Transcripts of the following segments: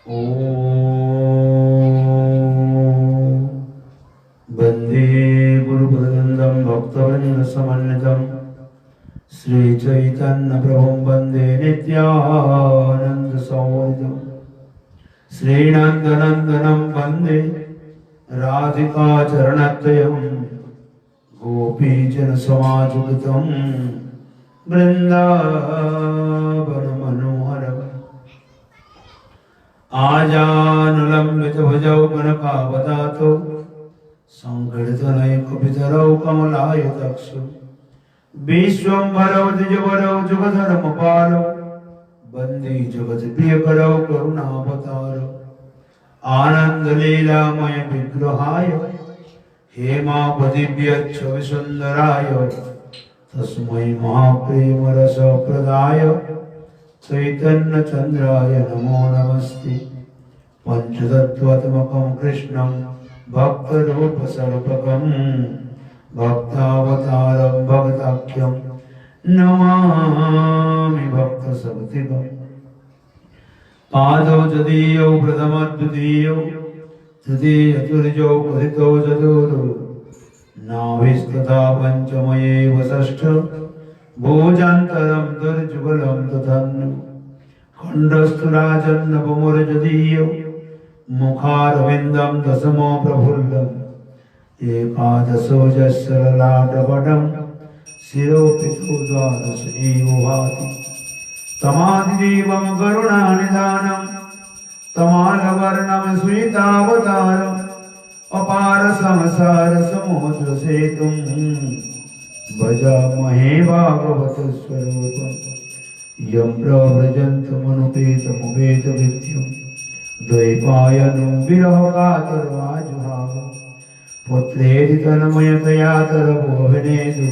ॐ वन्दे गुरुपदं भक्तवृन्दसमन्वितं श्रीचैतन्यप्रभुं वन्दे नित्यानन्दसंयुतं श्रीनन्दनन्दनं वन्दे राधिका चरणद्वयं गोपीजनसमायुक्तं वृन्दावनमनोहरम् आजानुलम्बितभुजौ कनकावदातौ सङ्कीर्तनैकपितरौ कमलायताक्षौ विश्वम्भरौ द्विजवरौ जुगधर्मपालौ वन्दे जगत्प्रियकरौ करुणावतारौ आनन्दलीलामय विग्रहाय हेमापदिव्यच्छविसुन्दराय तस्मै महाप्रेमरसप्रदाय चैतन्यचन्द्राय नमो नमस्ते पञ्चतत्त्वात्मकं कृष्णं भक्तरूपस्वरूपकं भक्तावतारं भगताख्यं नमामि भक्तसंवर्धितं पादौ जदीयौ प्रथमद्वितीयौ तृतीयचतुर्यौ कथितौ चतुर्ौ नाभिस्तथा पञ्चमयैव षष्ठ भोजान्तरं दुर्जुगलं तथन्नु खण्डस्तु राजन्नवमुरजदीयौ मुखारविन्दं दशमो प्रफुल्लम् एकादशो यस्य ललाटपटं शिरोपितो द्वादश एव भाति तमादिदेवं करुणानिधानं तमालवर्णं श्वेतावतारम् अपार संसार समुद्र सेतुं भजामहे भागवत स्वरूपम् यं प्रव्रजन्तमनुपेतमुपेतविद्युं द्वैपायनो विरहकातरवाजुहाव पुत्रेति तन्मयतया तरवोऽभिनेदु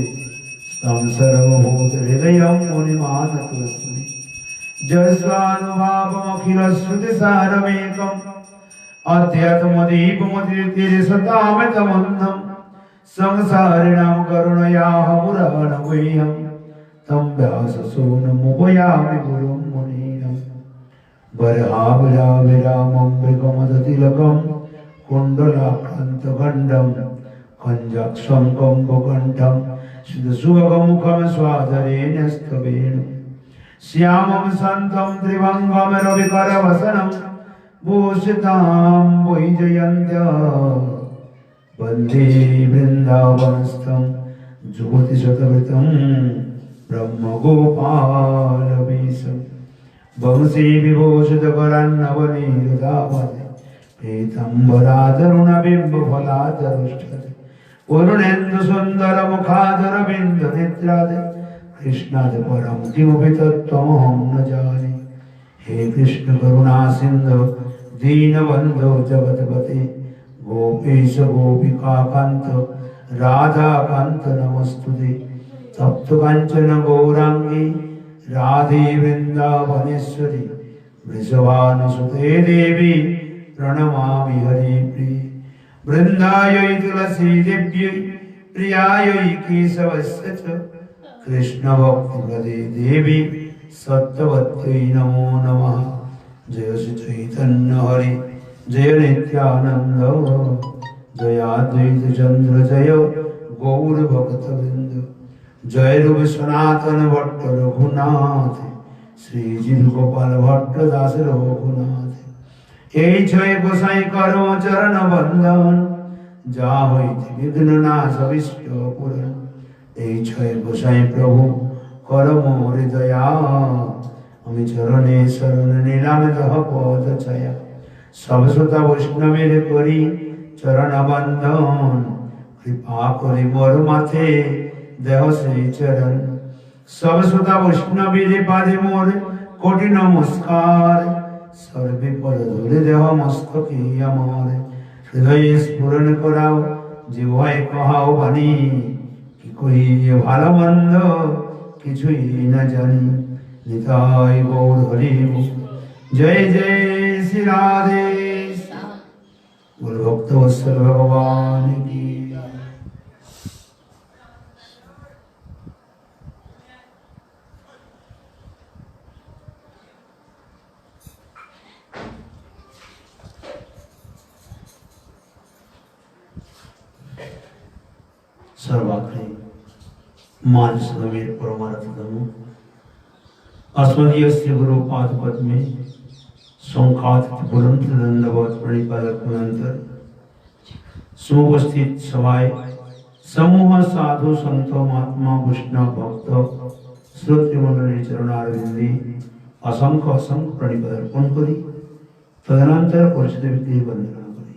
तं सर्वभूतहृदयं मुनिमानतोऽस्मि जस्वानुभावमखिलश्रुतिसारमेकम् अध्यात्मदीपमतिर्तिरसतामितमन्नं संसारिणां करुणयाः पुराणगुह्यं तं व्याससूनुमुपयामि गुरुं मुनीन् बर्हाविराविरामं मृगमदतिलकं कुण्डलाक्रान्तखण्डं कञ्जाक्षं कम्बुकण्ठं सुखमुखं स्वादरेण स्तवेन श्यामं सन्तं त्रिभङ्गं रविकरवसनं भूषितां वैजयन्त्या वन्दे वृन्दावनस्थं ज्योतिशतवृतं ब्रह्मगोपालवेशं वंशी विभूषितकरन्नवनीरदापदे पीताम्बरातरुणबिम्बफलादरुष्टदे वरुणेन्दुसुन्दरमुखादरविन्दनेत्रादे कृष्णादि परं किमपि तत्त्वमहं न जाने हे कृष्ण करुणा सिंधु दीनबन्धो जगत्पते गोपेश गोपिकान्त राधाकान्त नमस्तुते तप्त कांचन गौरांगी राधे वृंदावनेश्वरी वृषभानुसुते देवी प्रणमामि हरिप्रिये वृन्दायै तुलसी देव्यै प्रियायै केशवस्य च कृष्णभक्तिप्रदे देवी सत्यवत्यै नमो नमः जय श्री चैतन्य हरि जय नित्यानंद जय अद्वैत चंद्र जय गौर भक्तवृंद जय रूप सनातन भट्ट रघुनाथ श्री जीव गोपाल भट्ट दास रघुनाथ এই ছয় গোসাই করো চরণ বন্দন যা হইতে বিঘ্ন নাশ অবিষ্ট পুরন এই ছয় গোসাই প্রভু করো মোর দয়া আমি চরণে শরণ নিলাম দহ পদ ছায়া সব শ্রোতা বৈষ্ণবের করি চরণ বন্দন কৃপা করি মোর মাথে দেহ সেই চরণ সব শ্রোতা বৈষ্ণবের পাদে মোর কোটি নমস্কার সর্বিপদ ধরে দেহ মস্তকে আমার হৃদয়ে স্ফুরণ করাও জিহ্বায় কহাও বাণী কি করি ভালো মন্দ কিছুই না জানি নিতাই গৌর হরি জয় জয় শ্রী রাধে গুরু ভক্ত বৎসল ভগবান কি सर्वाग्रे मानसमेर परमार्थतम अस्मदीय श्री गुरु पाद पद्मे संखात बुलंद दंडवत प्रणिपादनंतर सुपस्थित सभाए समूह साधु संतो महात्मा वैष्णव भक्त श्रोत्री मंडली चरणारविंदे असंख्य असंख्य प्रणिपादन करी तदनंतर परिषद विधि वंदना करी।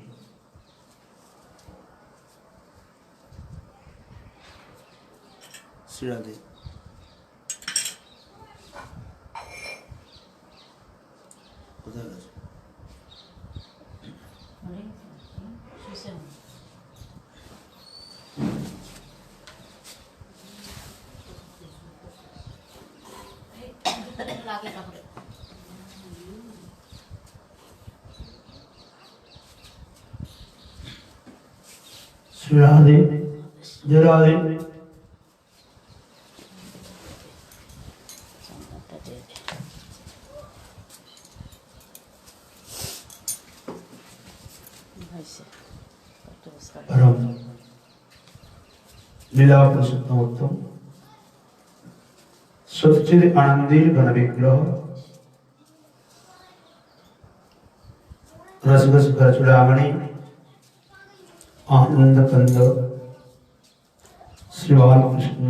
श्री राधे। श्री राधे जय राधे। परम लीला पुरुषोत्तम सच्चिद आनंदीर घन विग्रह रसगस चूड़ामणि आनंद कंद श्री बालकृष्ण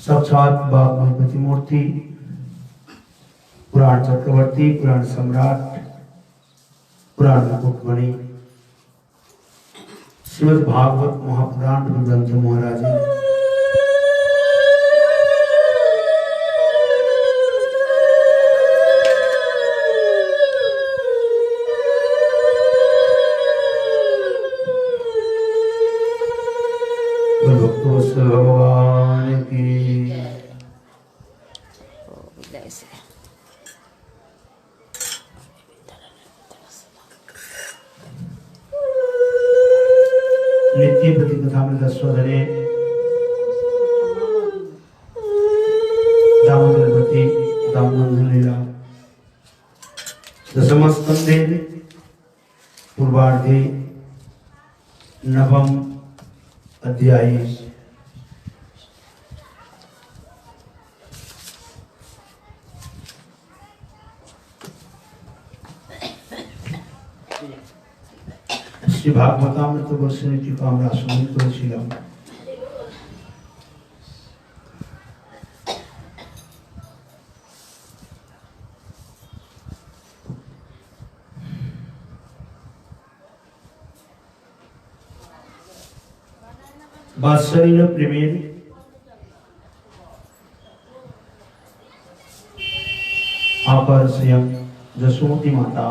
साक्षात बागमती मूर्ति पुराण चक्रवर्ती पुराण सम्राट पुराण मुकुटमणि श्रीमद् भागवत महापुराण ग्रंथ महाराज भगवान की नित्य प्रतिकथा में दस्वधरे दामोदरवती दामोदर लीला दशम स्कंदे पूर्वार्धे नवम अध्याय श्री भागवतामृत वर्षिणी को আমরা শুনিত ছিলাম। বাৎসল্য প্রেমের আপার স্বয়ং যশোমতী মাতা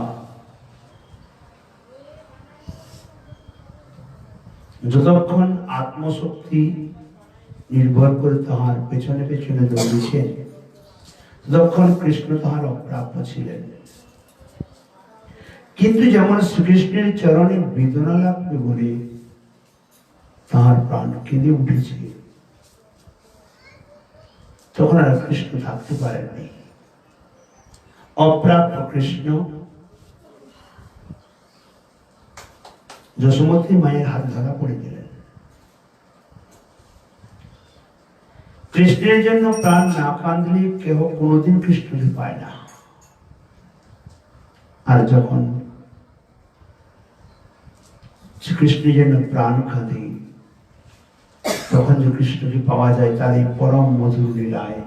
যতক্ষণ আত্মশক্তি নির্ভর করে তাহার পেছনে পেছনে দৌড়িয়েছেন ততক্ষণ কৃষ্ণ তাহার অপ্রাপ্য ছিলেন। কিন্তু যেমন শ্রীকৃষ্ণের চরণে বেদনা লাগবে বলে তাহার প্রাণ কেঁদে উঠেছে তখন আর কৃষ্ণ থাকতে পারেননি। অপ্রাপ্য কৃষ্ণ যশোমতী মায়ের হাত ধরা পড়ে গেলেন। কৃষ্ণের জন্য প্রাণ না কাঁদলে কেহ কোনোদিন কৃষ্ণকে পায় না। আর যখন কৃষ্ণের জন্য প্রাণ কাঁদে তখন যে কৃষ্ণকে পাওয়া যায় তার এই পরম মধুর লীলায়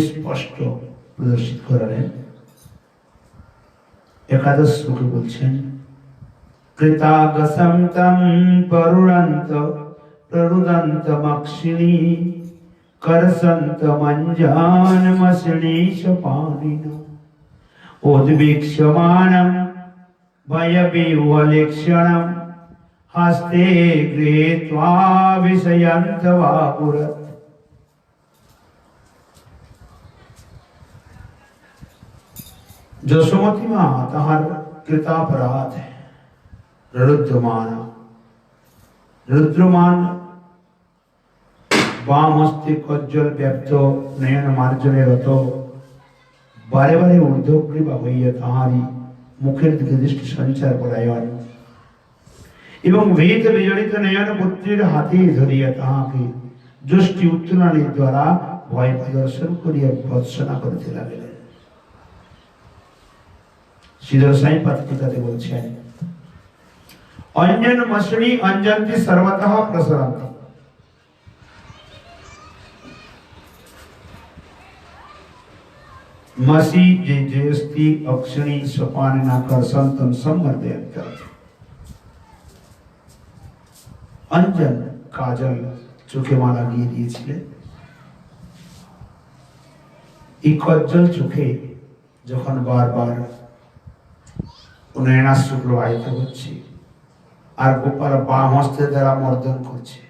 স্পষ্ট প্রদর্শিত করালেন। একাদশ শ্লোকে বলছেন কৃতাগসম তম পরুরন্ত প্ররুদন্তমক্ষিণী করসন্তমঞ্জানমসিণীশ পানিন উদ্বিক্ষমাণম ভয়বিহ্বলক্ষণম हस्ते गृहीत्वा विषयन्तवापुरत्। যশোমতী মা তাহার কৃতাপরাধ রুদ্রমান বাম হস্তে কজ্জল ব্যক্ত নয়ন মার্জনে রত বারে বারে ঊর্ধ্বগ্রীবা হইয়া তাহারই মুখের দিকে দৃষ্টি সঞ্চার করায়ন এবং ভীত বিজড়িত নয়ন পুত্রের হাতে ধরিয়া তাহাকে যষ্টি উত্তোলনের দ্বারা ভয় প্রদর্শন করিয়া ভৎসনা করিতে লাগিলেন। শ্রীধর সাই পাত্রিকাতে বলছেন, অঞ্জন মশনি অঞ্জন্তি সর্বতঃ প্রসরন্তি। मसी जे जयस्ति अक्षणी सोपानना करसंतम सम्मर्दयन्त। अंजन काजल চোখে মালা দিয়ে দিয়েছিলেন। এই কজ্জল চোখে যখন বারবার নয়নাশ্রু প্রবাহিত হচ্ছে আর গোপাল বাম হস্তে দ্বারা মর্দন করছে,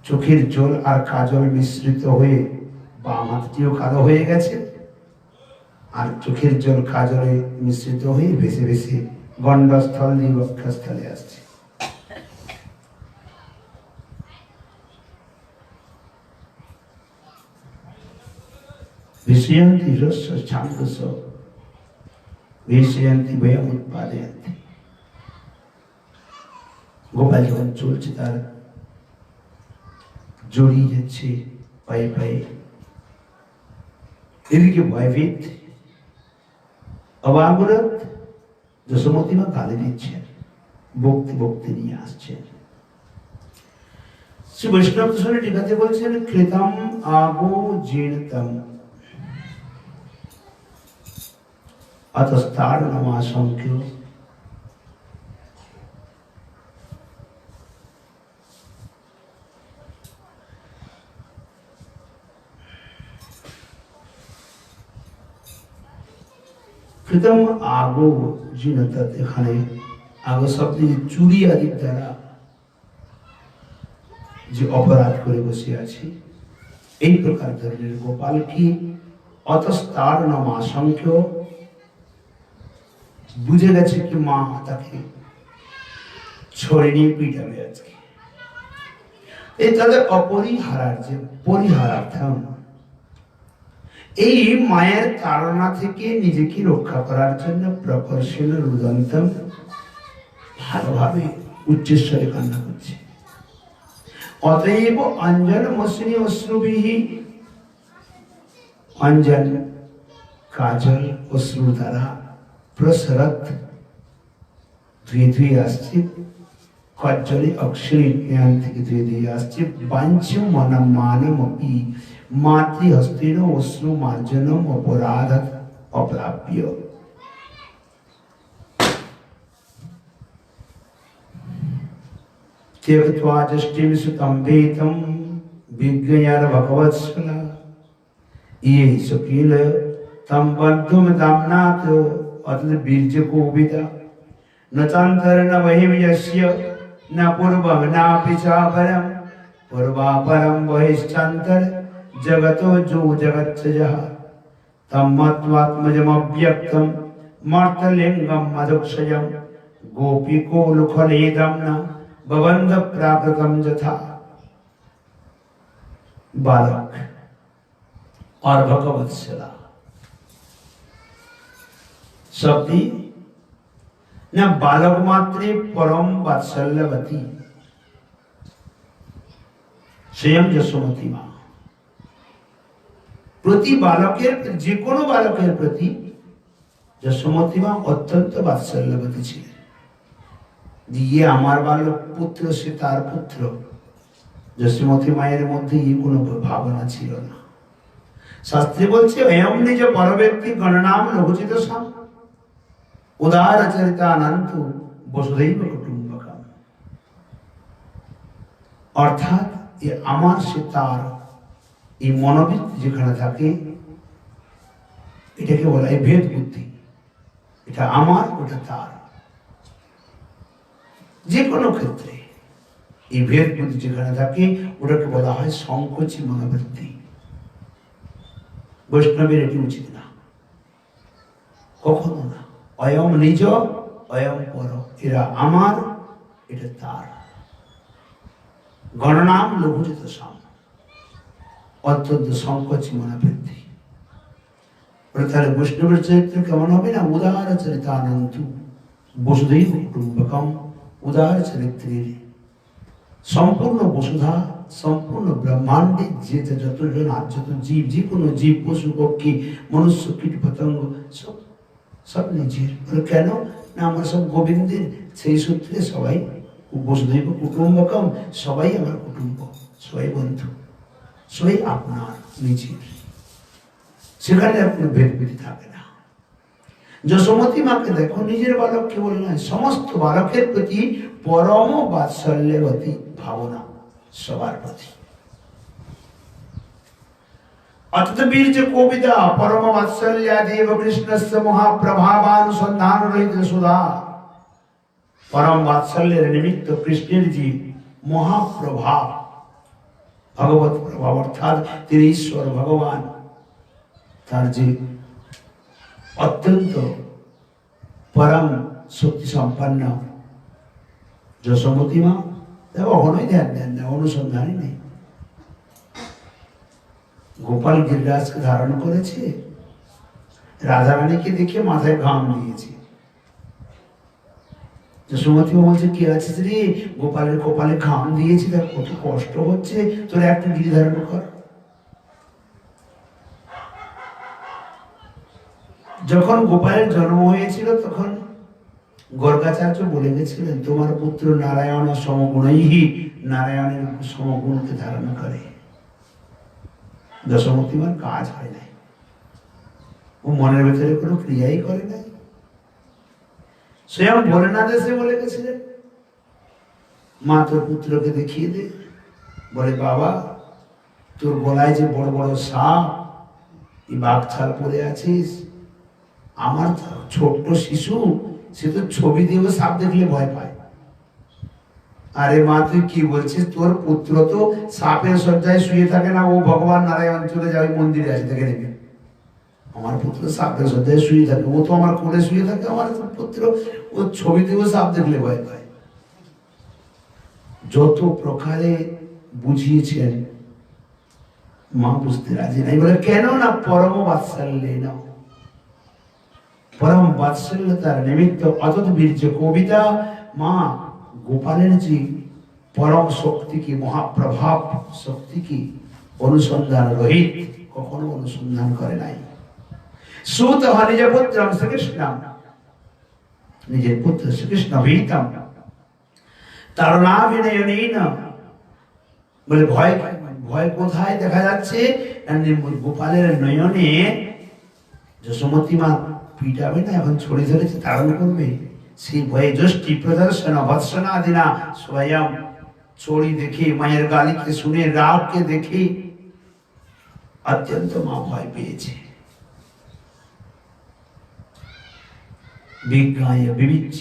চোখের জল আর কাজল মিশ্রিত হয়ে বাম হাতটিও কালো হয়ে গেছে আর চোখের জল কাজলে মিশ্রিত হয়ে ভেসে ভেসে গণ্ডস্থল দিয়ে বক্ষস্থলে আসছে। विषयन्ति रस्य छान्दसो विषयन्ति भयम उत्पादयन्ति। গোপাল যখন চলছে তার জড়িয়ে যাচ্ছে পায়ে পায়ে, এদিকে ভয়ভীত অবাগরত যশোমতী মা গালি দিচ্ছেন, ভক্তি ভক্তি নিয়ে আসছেন। শ্রী বৈষ্ণব দর্শনে টিকাতে বলছেন, কৃতম আগো জীর্ণতম अतस्तार नमाशंक्यो। कृतम आगो जिनता एखाने आगो शब्द चुरी आदि द्वारा যে অপরাধ করে বসে আছে, এই প্রকার ধরনের গোপাল কি অতস্তার নমাশঙ্ক্য, বুঝে গেছে কি মা তাকে ছড়ে নিয়ে পিটাবে আজকে। এই তাদের অপরিহারার যে পরিহারার্থম, এই মায়ের তাড়না থেকে নিজেকে রক্ষা করার জন্য প্রকর্ষণ রুদন্তম ভালোভাবে উচ্চস্বরে কান্না করছে। অতএব অঞ্জন মসনি অশ্রুবিহি, অঞ্জন কাজল অশ্রু দ্বারা প্রসরত ধুয়ে ধুয়ে আসছে, কজ্জলে অক্ষরী জ্ঞান থেকে ধুয়ে ধুয়ে আসছে। বাঞ্ছ মনম মানমপি মাতৃহস্তেন অশ্রু মার্জনম অপরাধ অপ্রাপ্য। त्यक्त्वा जष्टिं सुतं वेतं विज्ञान भगवत्सला ये सुकील तम बंधुम दामनाथ अतल बीर्ज को विदा न चांतर न वहिम यस्य न पूर्वम न पिछापरम पूर्वापरम बहिश्चांतर जगतो जो जगच्च जह तम मत्वात्मजम अव्यक्तम मर्तलिंगम मदुक्षयम गोपिको लुखलेदम न बबंध प्राकृतम जथा। बालक और भगवत्सला शब्दी न बालक मात्रे परम वात्सल्यवती स्वयं যশোমতী মা প্রতি বালকের, যে কোনো বালকের প্রতি যশোমতী মা অত্যন্ত বাৎসল্যবতী ছিলেন। ये আমার বালক পুত্র, সে তার পুত্র। যশোমতী মায়ের মধ্যে এই কোনো ভাবনা ছিল না। শাস্ত্রে বলছে, এয়ম নিজ পরব্যক্তি গণনাম লঘুচিত সাম উদার চরিতানন্ত বসুধৈব কুটুম্বকম। অর্থাৎ এ আমার, সে তার, এই মনোবৃত্তি যেখানে থাকে এটাকে বলা হয় ভেদ বুদ্ধি। এটা আমার, ওটা তার। যে কোনো ক্ষেত্রে এই ভেদ বুদ্ধি যেখানে থাকে ওটাকে বলা হয় সংকোচী মনোবৃত্তি। বৈষ্ণবের এটি উচিত না, কখনো না। অয়ম নিজ অয়ম পর, এরা আমার, এটা তার। গণনাম লঘুচিত সাম, অত্যন্ত সংকোচী মনোবৃত্তি। তাহলে বৈষ্ণবের চরিত্র কেমন হবে না? উদার চরিতানন্ত বসুধৈব কুটুম্বকম, উদার চরিত্রের সম্পূর্ণ বসুধা সম্পূর্ণ ব্রহ্মাণ্ডে যে যতজন যত জীব, যে কোনো জীব, পশু পক্ষী, মনুষ্য, কীট পতঙ্গ সব সব নিজের। কেন না আমরা সব গোবিন্দের, সেই সূত্রে সবাই বসুধৈব কুটুম্বকম, সবাই আমার কুটুম্ব, সবাই বন্ধু, সবাই আপনার নিজের। সেখানে আর কোনো ভেদভেদ থাকে না। যশোমতী মাকে দেখো, নিজের বালককে বলে নয়, সমস্ত বালকের প্রতি পরম বাৎসল্যবতী ভাবনা, সবার প্রতি। অতত বীর্য কবিতা পরম বাৎসল্যা দেব কৃষ্ণস্য মহাপ্রভাবানুসন্ধান রহিত সুধা। পরম বাৎসল্যের নিমিত্ত কৃষ্ণের যে মহাপ্রভাব, ভগবত প্রভাব, অর্থাৎ তিনি ঈশ্বর ভগবান, তার যে অত্যন্ত পরম শক্তি সম্পন্ন যশোমতী মা, কখনোই ধ্যান দেন না, অনুসন্ধানই নেই। গোপাল গিরিরাজকে ধারণ করেছে, রাধারানীকে দেখে মাথায় ঘাম দিয়েছে। যশোমতী মা বলছে, কি আছে রে, গোপালের কপালে ঘাম দিয়েছি, তার কত কষ্ট হচ্ছে, তোর একটা গিরি ধারণ কর। যখন গোপালের জন্ম হয়েছিল তখন গর্গাচার্য বলে গেছিলেন, তোমার পুত্র নারায়ণ সমগুণই, নারায়ণের সমগুণকে ধারণ করে। যশোমতী মার কাজ হয় নাই, ও মনের ভেতরে কোনো ক্রিয়াই করে নাই। স্বয়ং ভোলেনাথ এসে বলে গেছিলেন, মা তোর পুত্রকে দেখিয়ে দে। বলে, বাবা তোর গলায় যে বড় বড় সাপ, এই বাঘছাল পরে আছিস, আমার ছোট্ট শিশু, সে তো ছবি দিয়ে সাপ দেখলে ভয় পায়। আরে মা তুই কি বলছিস, তোর পুত্র তো সাপের শয্যায় শুয়ে থাকে না, ও ভগবান নারায়ণ চলে যাবে মন্দিরে আসে, দেখে নেবে। আমার পুত্র সাপের শয্যায় শুয়ে থাকে, ও তো আমার কোলে শুয়ে থাকে। আমার পুত্র ও ছবি দিয়ে সাপ দেখলে ভয় পায়। যত প্রকারে বুঝিয়েছেন, মা বুঝতে রাজি নাই। বলে, কেন না পরম বাৎসল্যে না, পরম বাৎসল্যতার নিমিত্ত অতত বীর্য কবিতা মা গোপালের যে পরম শক্তি কি, মহাপ্রভাব শক্তি কি, অনুসন্ধান রহিত, কখনো অনুসন্ধান করে নাই। সুত নিজ পুত্র শ্রীকৃষ্ণ, নিজের পুত্র শ্রীকৃষ্ণ ভীতম তারণাভিনয়নেন। বলে, ভয় ভয় কোথায় দেখা যাচ্ছে, গোপালের নয়নে। যশোমতী মা পিটাবে না, এখন ছড়ে ধরেছে, তাড়ন করবে, সেই ভয়ে যষ্টি প্রদর্শন ভৎসনা দিনা স্বয়ং ছড়ি দেখে, মায়ের গালিকে শুনে, রাগকে দেখে অত্যন্ত মা ভয় পেয়েছে। বিজ্ঞায় বিবিচ্য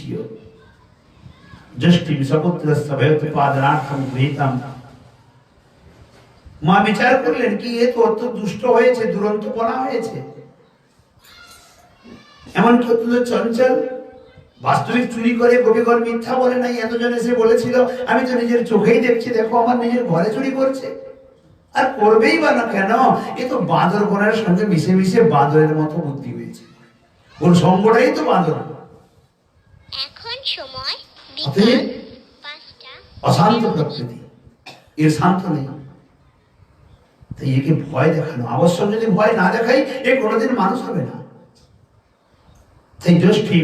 যষ্টি সপুত্রস্য ভয়োৎপাদনার্থম গৃহীতম। মা বিচার করলেন কি, এ তো অত দুষ্ট হয়েছে, দুরন্তপনা হয়েছে, এমনকি অত্যন্ত চঞ্চল, বাস্তবিক চুরি করে গোপীগণ মিথ্যা বলে নাই। এতজন এসে বলেছিল, আমি তো নিজের চোখেই দেখছি, দেখো আমার নিজের ঘরে চুরি করছে। আর করবেই বা না কেন, এ তো বাঁদর গণের সঙ্গে মিশে মিশে বাঁদরের মতো বুদ্ধি হয়েছে, ওর সঙ্গটাই তো বাঁদর। এখন সময় অশান্ত প্রকৃতি, এর শান্ত নেই, তাই একে ভয় দেখানো আবশ্যক। যদি ভয় না দেখাই, এ কোনোদিন মানুষ হবে না। তাই জ্যৈষ্ঠী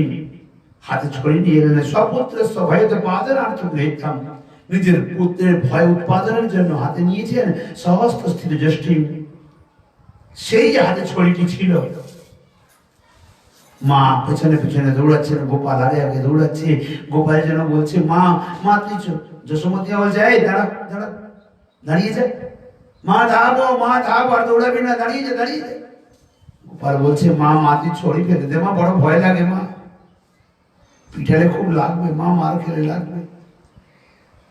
হাতে ছড়ি নিয়ে এলেন, স্বপুত্রের ভয়োৎপাদনার্থ গৃহীতম। নিজের পুত্রের ভয় উৎপাদনের জন্য হাতে নিয়েছেন সহস্ত স্থিত জ্যৈষ্ঠী। সেই যে হাতে ছড়িটি ছিল, মা পেছনে পেছনে দৌড়াচ্ছেন, গোপাল আগে আগে দৌড়াচ্ছে। গোপাল যেন বলছে, মা মা তুই যশোমতী বলছে, এই দাঁড়া দাঁড়া, দাঁড়িয়ে যা, মা ধাবো, মা ধাবো, আর দৌড়াবি না, দাঁড়িয়ে যা, দাঁড়িয়ে যা। গোপাল বলছে, মা মা তুই ছড়ি ফেলে দে, মা বড় ভয় লাগে, মা পিঠালে খুব লাগবে, মা মার খেলে লাগবে।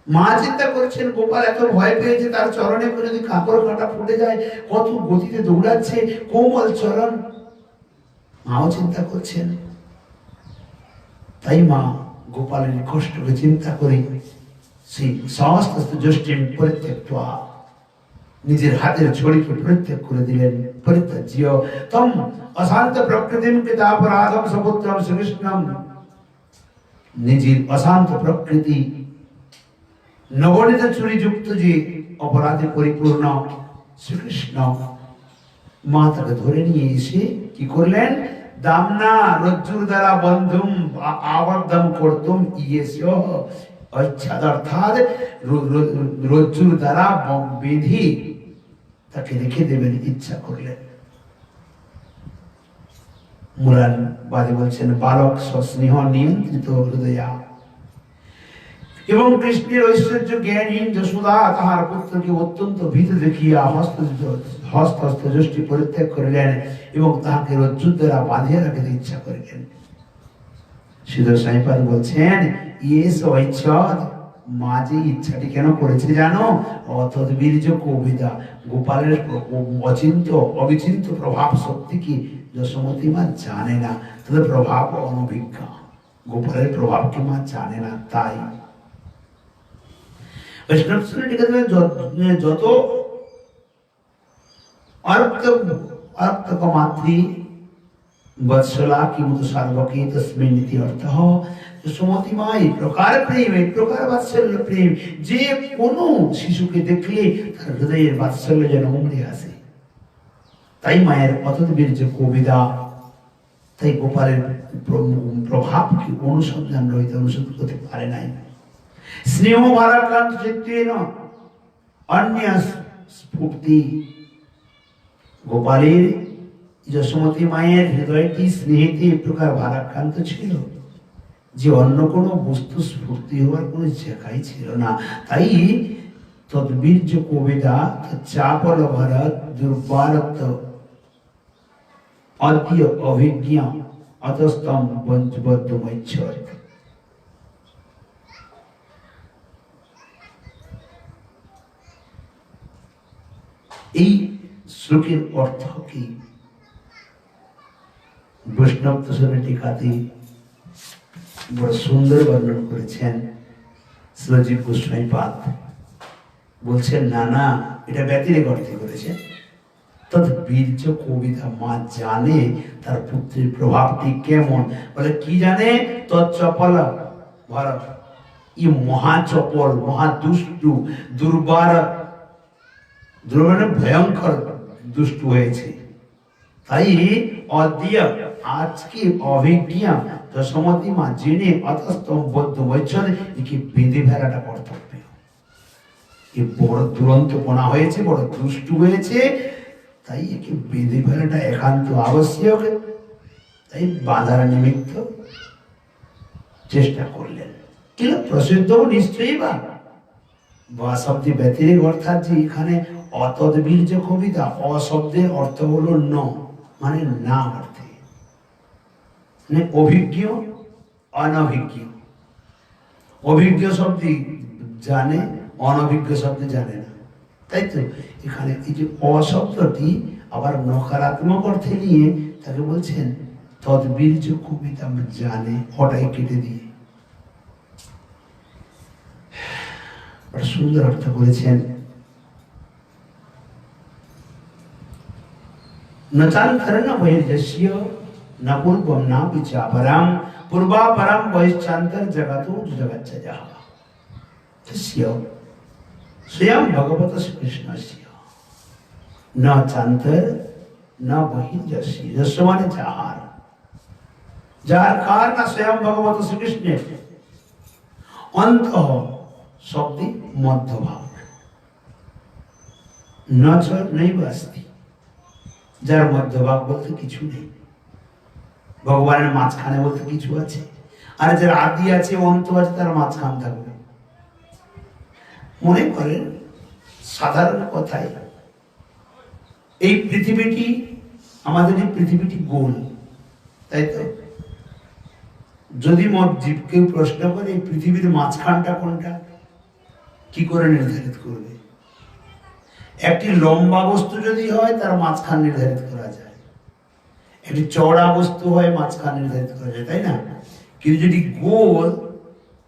মা চিন্তা করছেন, গোপাল এত ভয় পেয়েছে, তার চরণে যদি কাঁকড় কাঁটা ফুটে যায়, কত গতিতে দৌড়াচ্ছে, কোমল চরণ। মাও চিন্তা করছেন। তাই মা গোপালের কষ্টকে চিন্তা করে সেই সমস্ত জ্যৈষ্ঠী পরিত্যক্তা নিজের হাতের ছড়িকে পরিত্যাগ করে দিলেন। পরিত্যাজ্য তম অশান্ত প্রকৃতিম পিতাপরাধম সপুত্রম শ্রীকৃষ্ণম নিজের অশান্ত প্রকৃতি, নবনীত চুরিযুক্ত যে অপরাধে পরিপূর্ণ শ্রীকৃষ্ণ মা তাকে ধরে নিয়ে এসে কি করলেন, দামনা রজ্জুর দ্বারা বন্ধুম আবদ্ধম করতুম ইয়েস্য, অর্থাৎ রজ্জুর দ্বারা বেঁধে তাকে রেখে দেবেন ইচ্ছা করলেন। মুরান বাদে বলছেন বালক সস্নেহ নিয়ন্ত্রিত হৃদয়া। এবং কৃষ্ণের ঐশ্বর্য জ্ঞানহীন যশোদা তাহার পুত্রকে অত্যন্ত ভীত দেখিয়া হস্তযষ্টি পরিত্যাগ করিলেন এবং তাহাকে রজ্জুর দ্বারা বাঁধিয়া রাখিতে ইচ্ছা করিলেন। শ্রীধর স্বামীপাদ বলছেন ইয়েস ঐচ্ছদ, মা যে ইচ্ছাটি কেন করেছে জানো, অতদ্বীর্য কবিতা, গোপালের অবিচিন্ত প্রভাব শক্তি কি যশোমতী মা জানে না, তাদের প্রভাব অনভিজ্ঞ, গোপালের প্রভাবকে মা জানে না। তাই বৈষ্ণব যত অর্থক মাতৃ বৎসলা কিমুতু সার্বকী তস্মিন নীতি অর্থ। যশোমতী মা এই প্রকার প্রেম, এই প্রকার বাৎসল্য প্রেম, যে কোনো শিশুকে দেখলে তার হৃদয়ের বাৎসল্য যেন উমড়ে আসে। তাই মায়ের অতদ্বীর্য কবিতা, তাই গোপালের প্রভাবকে অনুসন্ধান রহিত অনুসরণ করতে পারে নাই। স্নেহ ভারাক্রান্ত চিত্তেন অন্য স্ফূর্তি, গোপালের যশোমতী মায়ের হৃদয়টি স্নেহেতে এই প্রকার ভারাক্রান্ত ছিল যে অন্য কোনো বস্তু স্ফূর্তি হওয়ার কোনো জায়গায় ছিল না। তাই তদ্বীর্য কবিতা চাপল ভরত দুর্বারত অদ্য অভিজ্ঞ অতস্তম বঞ্চবদ্ধমৈচ্ছর। এই শ্লোকের অর্থ কি বৈষ্ণব দর্শনের টিকাতে বড় সুন্দর বর্ণন করেছেন শ্রীজীব গোস্বামীপাদ। বলছেন না না, এটা ব্যতিরেক অর্থে করেছেন। তদ্বীর্য কবিতা, মা জানে তার পুত্রের প্রভাবটি কেমন। বলে কি জানে, তৎচপল ভরত, ই মহাচপল, মহাদুষ্টু, দুর্বার, ভয়ঙ্কর দুষ্টু হয়েছে। তাই অদ্য আজকে অভিজ্ঞা যশোমতী মা জেনে অতস্তম বদ্ধ বৈচ্ছদ, একে বেঁধে ফেলাটা কর্তব্য। এ বড় দুরন্তপনা হয়েছে, বড় দুষ্টু হয়েছে, তাই একে বেঁধে ফেলাটা একান্ত আবশ্যক। তাই বাঁধার নিমিত্ত চেষ্টা করলেন। কিন্তু প্রসিদ্ধ নিশ্চয়ই বা শব্দে ব্যতিরেক, অর্থাৎ যে এখানে অতদ্বীর্য কবিতা, অশব্দের অর্থ হলো ন, মানে না অর্থে, মানে অভিজ্ঞ অনভিজ্ঞ। অভিজ্ঞ শব্দে জানে, অনভিজ্ঞ শব্দে জানে না। তাই তো এখানে এই যে অশব্দটি আবার নকারাত্মক অর্থে নিয়ে তাকে বলছেন তদ্বীর্য কবিতা জানে, ওটাই কেটে দিয়ে সুন্দর অর্থ করেছেন। নচান্তরণ বহির্যস্য ন পূর্বম ন পিছাপরম পূর্বাপরম বহিশ্চান্তর জগতো জগচ্ছয়ঃ। তস্য স্বয়ং ভগবত শ্রীকৃষ্ণস্য ন চান্তর ন বহির্যস্য। যস্য মানে যাহার, যার কার না স্বয়ং ভগবত শ্রীকৃষ্ণের অন্তঃ শব্দে মধ্যভাগ, নচ নৈব অস্তি, যার মধ্যভাগ বলতে কিছু নেই। ভগবানের মাঝখানে বলতে কিছু আছে, আর যার আদি আছে অন্ত আছে তার মাঝখান থাকবে। মনে করেন সাধারণ কথায় এই পৃথিবীটি, আমাদের এই পৃথিবীটি গোল, তাই তো? যদি জীবকে প্রশ্ন করে এই পৃথিবীর মাঝখানটা কোনটা, কি করে নির্ধারিত করবে? একটি লম্বা বস্তু যদি হয় তার মাঝখান নির্ধারিত করা যায়, একটি চওড়া বস্তু হয় মাঝখান নির্ধারিত করা যায়, তাই না? কিন্তু যদি গোল,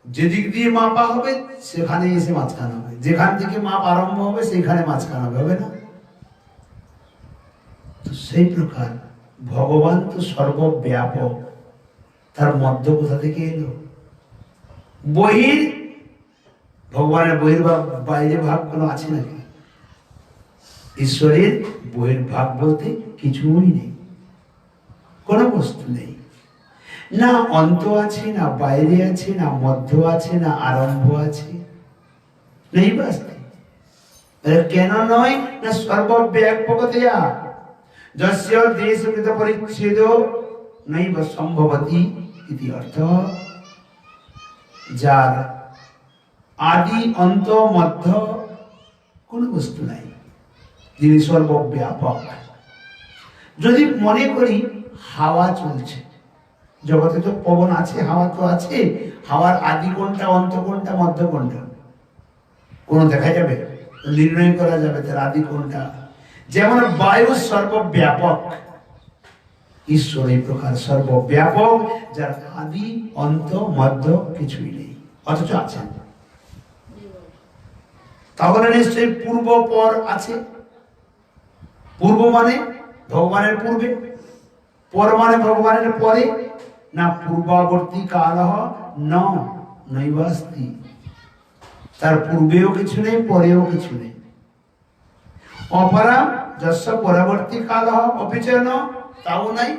যেদিক দিয়ে মাপা হবে সেখানে এসে মাঝখান হবে, যেখান থেকে মাপ আরম্ভ হবে সেখানে মাঝখান হবে না? তো সেই প্রকার ভগবান তো সর্বব্যাপক, তার মধ্য কোথা থেকে এলো? বহির ভগবানের বহির্ভাগ বাইরে ভাগ কোনো আছে নাকি? ঈশ্বরের বহির্ভাগ বলতে কিছুই নেই, কোনো বস্তু নেই। না অন্ত আছে, না বাইরে আছে, না মধ্য আছে, না আরম্ভ আছে, নেই বাস্তে। কেন নয়? না সর্বব্যাপকতয়া যস্য দেশকৃত পরিচ্ছেদ নৈব সম্ভবতি ইতি অর্থ। যার আদি অন্ত মধ্য কোন বস্তু নাই, যিনি সর্বব্যাপক। যদি মনে করি হাওয়া চলছে জগতে, তো পবন আছে, হাওয়া তো আছে, হাওয়ার আদি কোনটা, অন্ত কোনটা, মধ্য কোনটা? কোন দেখা যাবে? নির্ণয় করা যাবে তার আদি কোনটা? যেমন বায়ু সর্বব্যাপক, ঈশ্বর এই প্রকার সর্বব্যাপক, যার আদি অন্ত মধ্য কিছুই নেই, অথচ আছেন। তাহলে নিশ্চয়ই পূর্ব পর আছে। পূর্ব মানে ভগবানের পূর্বে, পর মানে ভগবানের পরে। না পূর্ববর্তী কাল নৈবাস্তি, তার পূর্বেও কিছু নেই, পরেও কিছু নেই। অপরা যস্য পরবর্তী কাল অপিচন, তাও নাই।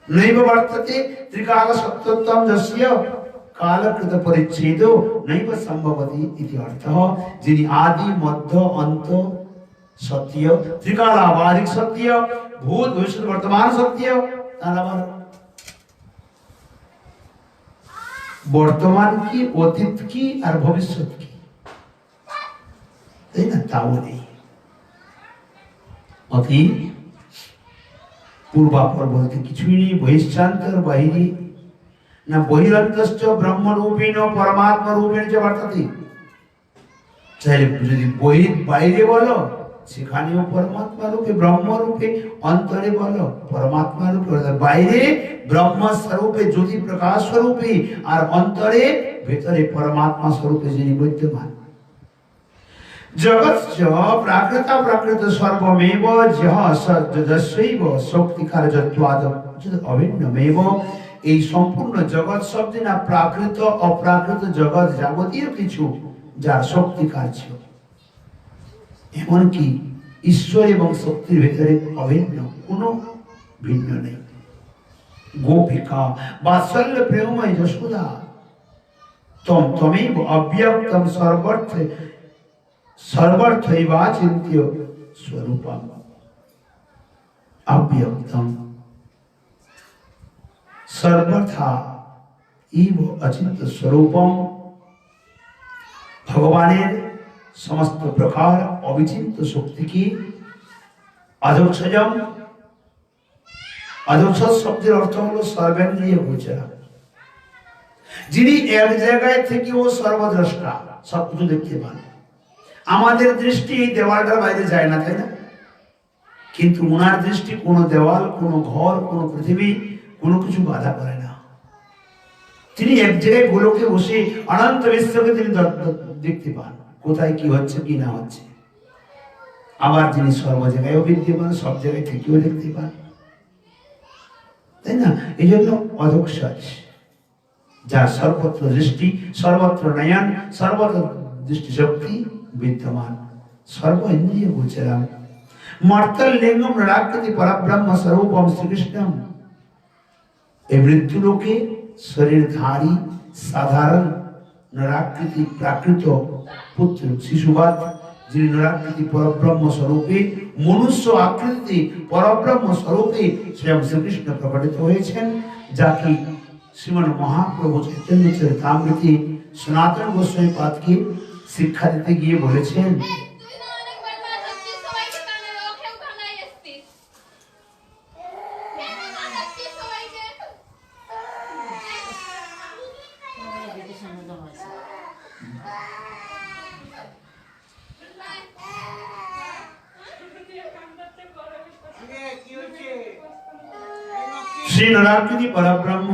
নৈব বর্ততে ত্রিকাল সত্যত্বম যস্য কালকৃত পরিচ্ছেদ নৈব সম্ভবতি ইতি অর্থ। যিনি আদি মধ্য অন্ত সত্য, ত্রিকালাবাদিক সত্য, ভূত ভবিষ্যৎ বর্তমান সত্য, তার আবার বর্তমান কি, অতীত কি, আর ভবিষ্যৎ কি, তাই না? তাও নেই। অতীত পূর্বাপর বলতে কিছুই নেই। বহিশ্চান্তর বাহিনী না বহিরন্তশ্চ ব্রহ্মরূপেণ পরমাত্মরূপেণ চ বর্ততে। তাহলে যদি বহির বাইরে বলো সেখানেও পরমাত্মা রূপে ব্রহ্ম রূপে, অন্তরে বলো পরমাত্মা রূপে। বাইরে ব্রহ্ম স্বরূপে জ্যোতি প্রকাশ স্বরূপে, আর অন্তরে ভেতরে পরমাত্মা স্বরূপে যিনি বিদ্যমান। জগৎ প্রাকৃত প্রাকৃত সর্বমেব যশৈব শক্তি কার্যত্বাদ অভিন্নমেব। এই সম্পূর্ণ জগৎ শব্দে না প্রাকৃত অপ্রাকৃত জগৎ যাবতীয় কিছু যার শক্তি কার্য, এমনকি ঈশ্বর এবং শক্তির ভেতরে অভিন্ন, কোনো ভিন্ন নেই। গোপিকা বাৎসল্য প্রেমময় যশোদা তমেব অব্যক্তম সর্বর্থৈবা চিন্ত্য স্বরূপম। অব্যক্তম সর্বথা ইব অচিন্ত স্বরূপম। ভগবানের সমস্ত প্রকার অবিচিন্ত শক্তিকে অধোক্ষজম, অধোক্ষজ শব্দের অর্থ হলো সর্বেন্দ্রিয় গোচর, যিনি এক জায়গায় থেকে ও সর্বদ্রষ্টা, সবকিছু দেখতে পান। আমাদের দৃষ্টি এই দেওয়ালটার বাইরে যায় না, তাই না? কিন্তু ওনার দৃষ্টি কোনো দেওয়াল, কোনো ঘর, কোনো পৃথিবী, কোনো কিছু বাধা করে না। তিনি এক জায়গায় গোলকে বসে অনন্ত বিশ্বকে তিনি দেখতে পান, কোথায় কি হচ্ছে কি না হচ্ছে। আবার তিনি সর্ব জায়গায় বিদ্যমান, সব জায়গায় থেকেও দেখতে পান, তাই না? এই জন্য অধোক্ষজ, যার সর্বত্র দৃষ্টি, সর্বত্র নয়ন, সর্বত্র দৃষ্টি শক্তি বিদ্যমান, সর্ব ইন্দ্রিয় গোচরম। মর্তল লিঙ্গম নরাকৃতি পরব্রহ্ম স্বরূপম শ্রীকৃষ্ণম। এই মৃত্যু লোকে শরীরধারী সাধারণ নরাকৃতি প্রাকৃত পুত্র শিশুবাদ, যিনি নরাকৃতি পরব্রহ্ম স্বরূপে, মনুষ্য আকৃতি পরব্রহ্ম স্বরূপে স্বয়ং শ্রীকৃষ্ণ প্রকটিত হয়েছেন, যাকে শ্রীমন মহাপ্রভু চৈতন্য চরিতামৃতে সনাতন গোস্বামী পাদকে শিক্ষা দিতে গিয়ে বলেছেন, শ্রী নরাকৃতি পরব্রহ্ম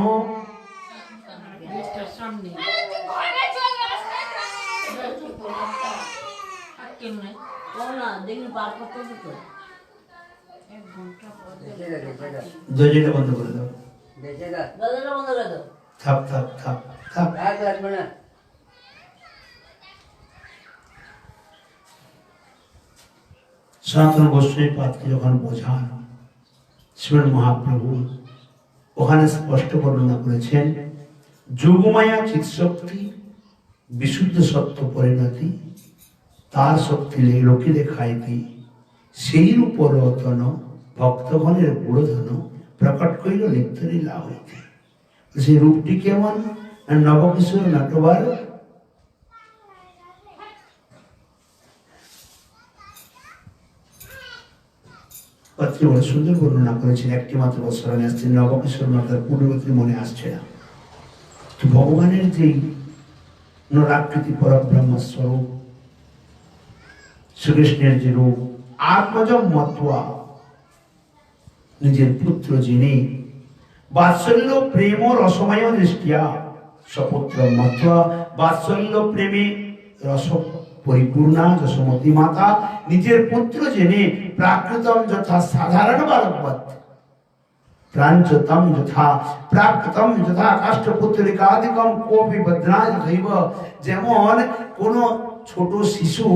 দরজাটা বন্ধ করে দাও। থাক থাক থাক থাক। সনাতন গোস্বামী পাদকে যখন বোঝান শ্রীমন মহাপ্রভু ওখানে স্পষ্ট বর্ণনা করেছেন, যোগমায়া চিৎশক্তি বিশুদ্ধ সত্য পরিণতি, তার শক্তি লোকে দেখাইতি, সেই রূপর রতন ভক্তগণের গুড়ধন প্রকট করিল লিপ্ত লীলা হইতে। সেই রূপটি কেমন? নবকিশোর নাটবার পাত্রী বড় সুন্দর বর্ণনা করেছেন। একটি মাত্র স্মরণে আসছে, নবকিশোর নাটার পূর্ববর্তী মনে আসছে না। তো ভগবানের যেই নরাকৃতি পরব্রহ্ম স্বরূপ, শ্রীকৃষ্ণের যে রূপ, আত্মজম মত্বা নিজের পুত্র যিনি, বাৎসল্য প্রেম রসময় দৃষ্টিয়া সপুত্র মত্বা, বাৎসল্য প্রেমে রস পরিপূর্ণা যশোমতী মাতা নিজের পুত্র জেনে প্রাকৃতম যথা সাধারণ বালকবৎ প্রাঞ্চতম যথা প্রাকৃতম যথা কাষ্ঠপুত্রিকাদিকম কোপি বদ্রাজ দৈব। যেমন কোন ছোট শিশু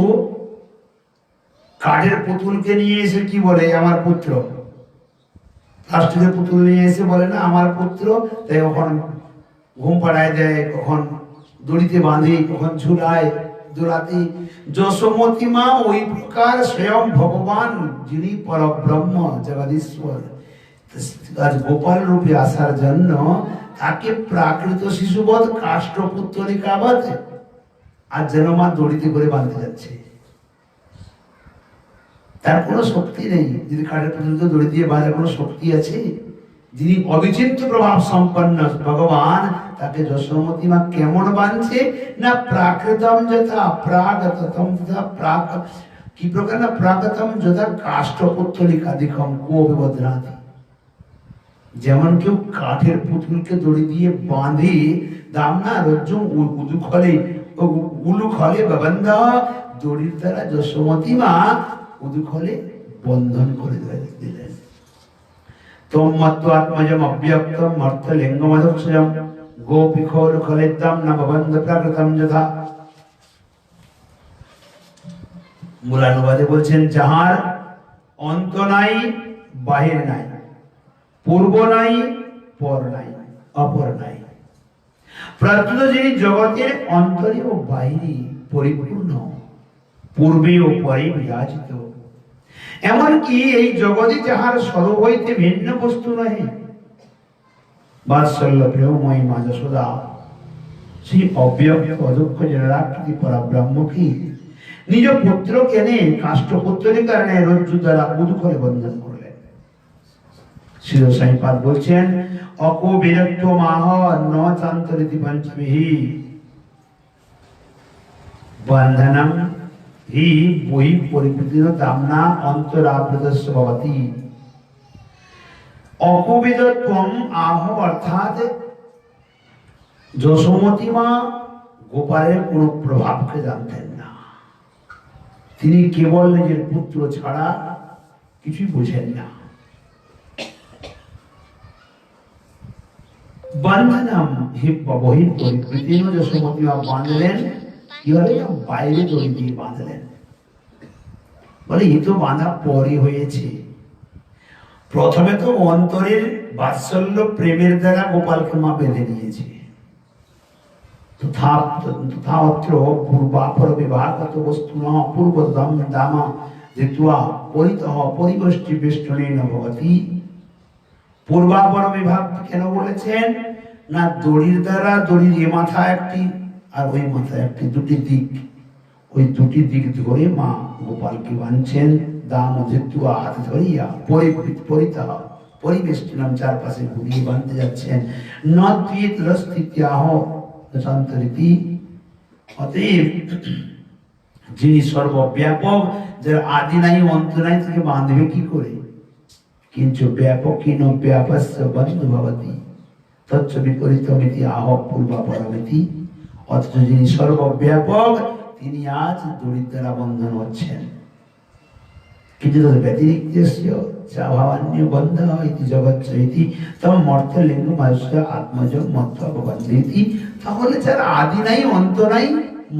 কাঠের পুতুলকে নিয়ে এসে কি বলে, আমার পুত্র। প্লাস্টিকের পুতুল নিয়ে এসে বলে না আমার পুত্র, তাই কখন ঘুম পাড়ায় দেয়, কখন দড়িতে বাঁধে, কখন ঝুলায় দোলাতে। যশোমতী মা ওই প্রকার স্বয়ং ভগবান যিনি পরব্রহ্ম জগদীশ্বর, আজ গোপাল রূপে আসার জন্য তাকে প্রাকৃত শিশুবধ কাষ্ঠপুত্তলিকাবৎ আর যেন মা দড়িতে করে বাঁধতে যাচ্ছে। তার কোনো শক্তি নেই। যদি কাঠের পুতুলকে দড়ি দিয়ে বাঁধার কোনো শক্তি আছে? যিনি অবিচিন্ত প্রভাব সম্পন্ন ভগবান, তাকে যশোমতী মা কেমন বাঁধছে না প্রাকৃতম যথা প্রাগতম তথা প্রাক কি প্রকার না প্রাগতম যথা কাষ্ঠপুত্তলিকাদিকম কোবদ্রাতি। যেমন কেউ কাঠের পুতুলকে দড়ি দিয়ে বাঁধে, দাম না রজ্জু উলু খলে ববন্ধা, দড়ির দ্বারা যশোমতী মা উদুখলে বন্ধন করে দিলেন। তোম মত্ত্বাত্মজম অব্যক্তম অর্থলিঙ্গমধক্ষজম গোপিখোর খলিতম নববন্ধ প্রাকৃতম যথা। মূলানুবাদে বলছেন, যাহার অন্ত নাই বাহির নাই, পূর্ব নাই পর নাই, অপর নাই, প্রত্যুত যিনি জগতের অন্তরে ও বাহিরে পরিপূর্ণ, পূর্বে ও পরে বিরাজিত, এমনকি এই জগতে যাহার স্বরূপ হইতে ভিন্ন বস্তু নহে। বাৎসল্য প্রেমময়ী মা যশোদা সেই অব্যক্ত অদক্ষ জনরাকৃতি পরব্রহ্মকে নিজ পুত্র কেনে কাষ্ঠপুত্রের কারণে রজ্জু দ্বারা উদুখলে বন্ধন করলেন। শ্রী সাইপাদ বলছেন, অকো বিরক্ত মাহ ন চান্তরিতি পঞ্চমী বন্ধনম হি বহি পরিপূর্ণ দামনা অন্তরাবৃতস্য ভবতি। অকবিদত্বম আহ অর্থাৎ যশোমতী মা গোপালের কোন প্রভাবকে জানতেন না। তিনি কেবল নিজের পুত্র ছাড়া কিছুই বোঝেন না। বন্ধনম হি বহি পরিপূর্ণ যশোমতী মা বাঁধলেন, কি হলে বাইরে দড়ি দিয়ে বাঁধলেন। বলে এ তো বাঁধা পরে হয়েছে, প্রথমে তো অন্তরের বাৎসল্য প্রেমের দ্বারা গোপালকে মা বেঁধে নিয়েছে। তথা অত্র পূর্বাপর বিভাগত বস্তু ন পূর্ব দামা জিত্বা পরিতঃ পরিবেষ্টি বেষ্টনেন ভবতি। পূর্বাপর বিভাগ কেন বলেছেন না, দড়ির দ্বারা দড়ির এ মাথা একটি আর ওই মাথায় একটি, দুটি দিক, ওই দুটি দিক ধরে মা গোপালকে বাঁধছেন। দাম জিত্বা হাতে ধরিয়া পরিতঃ পরিবেষ্টনম চারপাশে ঘুরিয়ে বাঁধতে যাচ্ছেন। নদ্বীত রস্তিত্যাহ শান্তরীতি। অতএব যিনি সর্বব্যাপক, যার আদি নাই অন্ত নাই, তাকে বাঁধবে কি করে? কিন্তু ব্যাপকীন ব্যাপস্য বন্ধু ভবতি তচ্চ বিপরীতমিতি আহ পূর্বাপরমিতি। অথচ যিনি সর্বব্যাপক, তিনি আজ দড়ির দ্বারা বন্ধন হচ্ছেন। किंतु तद् व्यतिरिक्तस्य चाभावान्य बन्धः इति जगच्च इति तम मर्त्यलिंग मनुष्य आत्मज মধ্য বন্ধেতি। তাহলে যার আদি নাই অন্ত নাই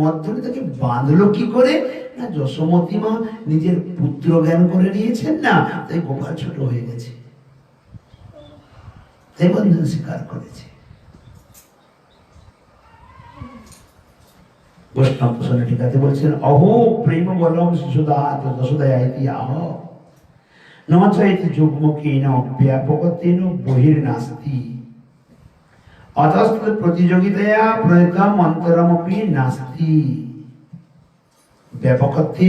মধ্যে তাকে বাঁধলো কি করে? না যশোমতী মা নিজের পুত্র জ্ঞান করে নিয়েছেন না, তাই গোপাল ছোট হয়ে গেছে, তাই বন্ধন স্বীকার করেছে। বৈষ্ণব প্রসন্ন টিকাতে বলছেন অহো প্রেম বলম শিশুদা যশোদয়াইতি আহ নচৈতি যুগ্মকেন ব্যাপকতেন বহির্নাস্তি অতস্ত প্রতিযোগিতায়া প্রয়তম অন্তরমপি নাস্তি। ব্যাপকত্বে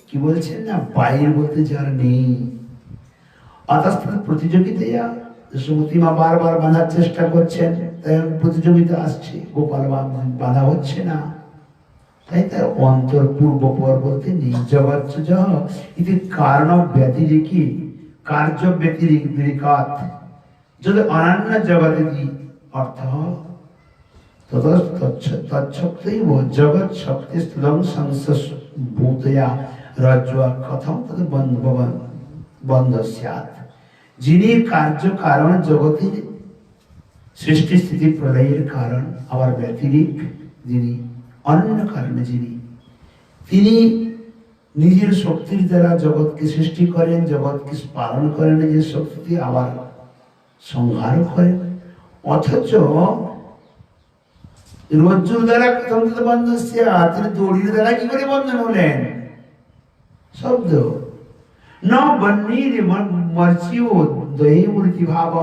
কি বলছেন না বাইরে বলতে যার নেই। অতস্ত প্রতিযোগিতায়া যশোমতী মা বারবার বাঁধার চেষ্টা করছেন, তাই প্রতিযোগিতা আসছে, গোপাল বাঁধা হচ্ছে না, তাই তার অন্তর পূর্বপর বলতে নেই। জগৎ ইতি কারণ ব্যতিরিকি কার্য ব্যতিরিকাত যদি অনন্য জগতি অর্থ তৎসত্ত্বৈব জগৎ শক্তি স্থূলং সংসভূতয়া রজ্জ্বা কথম তদ বন্ধ স্যাৎ। যিনি কার্য কারণ জগতের সৃষ্টি স্থিতি প্রলয়ের কারণ, আবার ব্যতিরিক যিনি অন্য কারণে যিনি, তিনি নিজের শক্তির দ্বারা জগৎকে সৃষ্টি করেন, জগৎকে পালন করেন নিজের শক্তি, আবার সংহার করেন। অথচ রজ্জুর দ্বারা বন্ধ, তিনি দড়ির দ্বারা কি করে বন্ধন হলেন? শব্দ ন বন্যীর মর্চিও দহি মূর্তি ভাব,